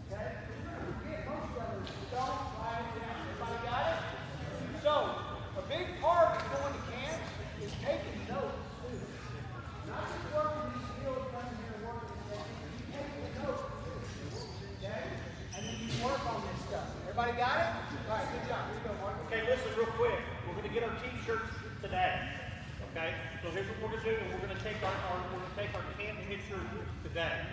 Okay? You're going to forget most of it. So don't write it down. Everybody got it? So, a big part of going to camp is taking notes too. Not just working these skills, coming here and working this stuff. You take the notes too. Okay? And then you work on this stuff. Everybody got it? All right, good job. Here you go, Mark. Okay, listen real quick. We're going to get our t-shirts today. Okay? So here's what we're going to do. We're going to take our camp picture today.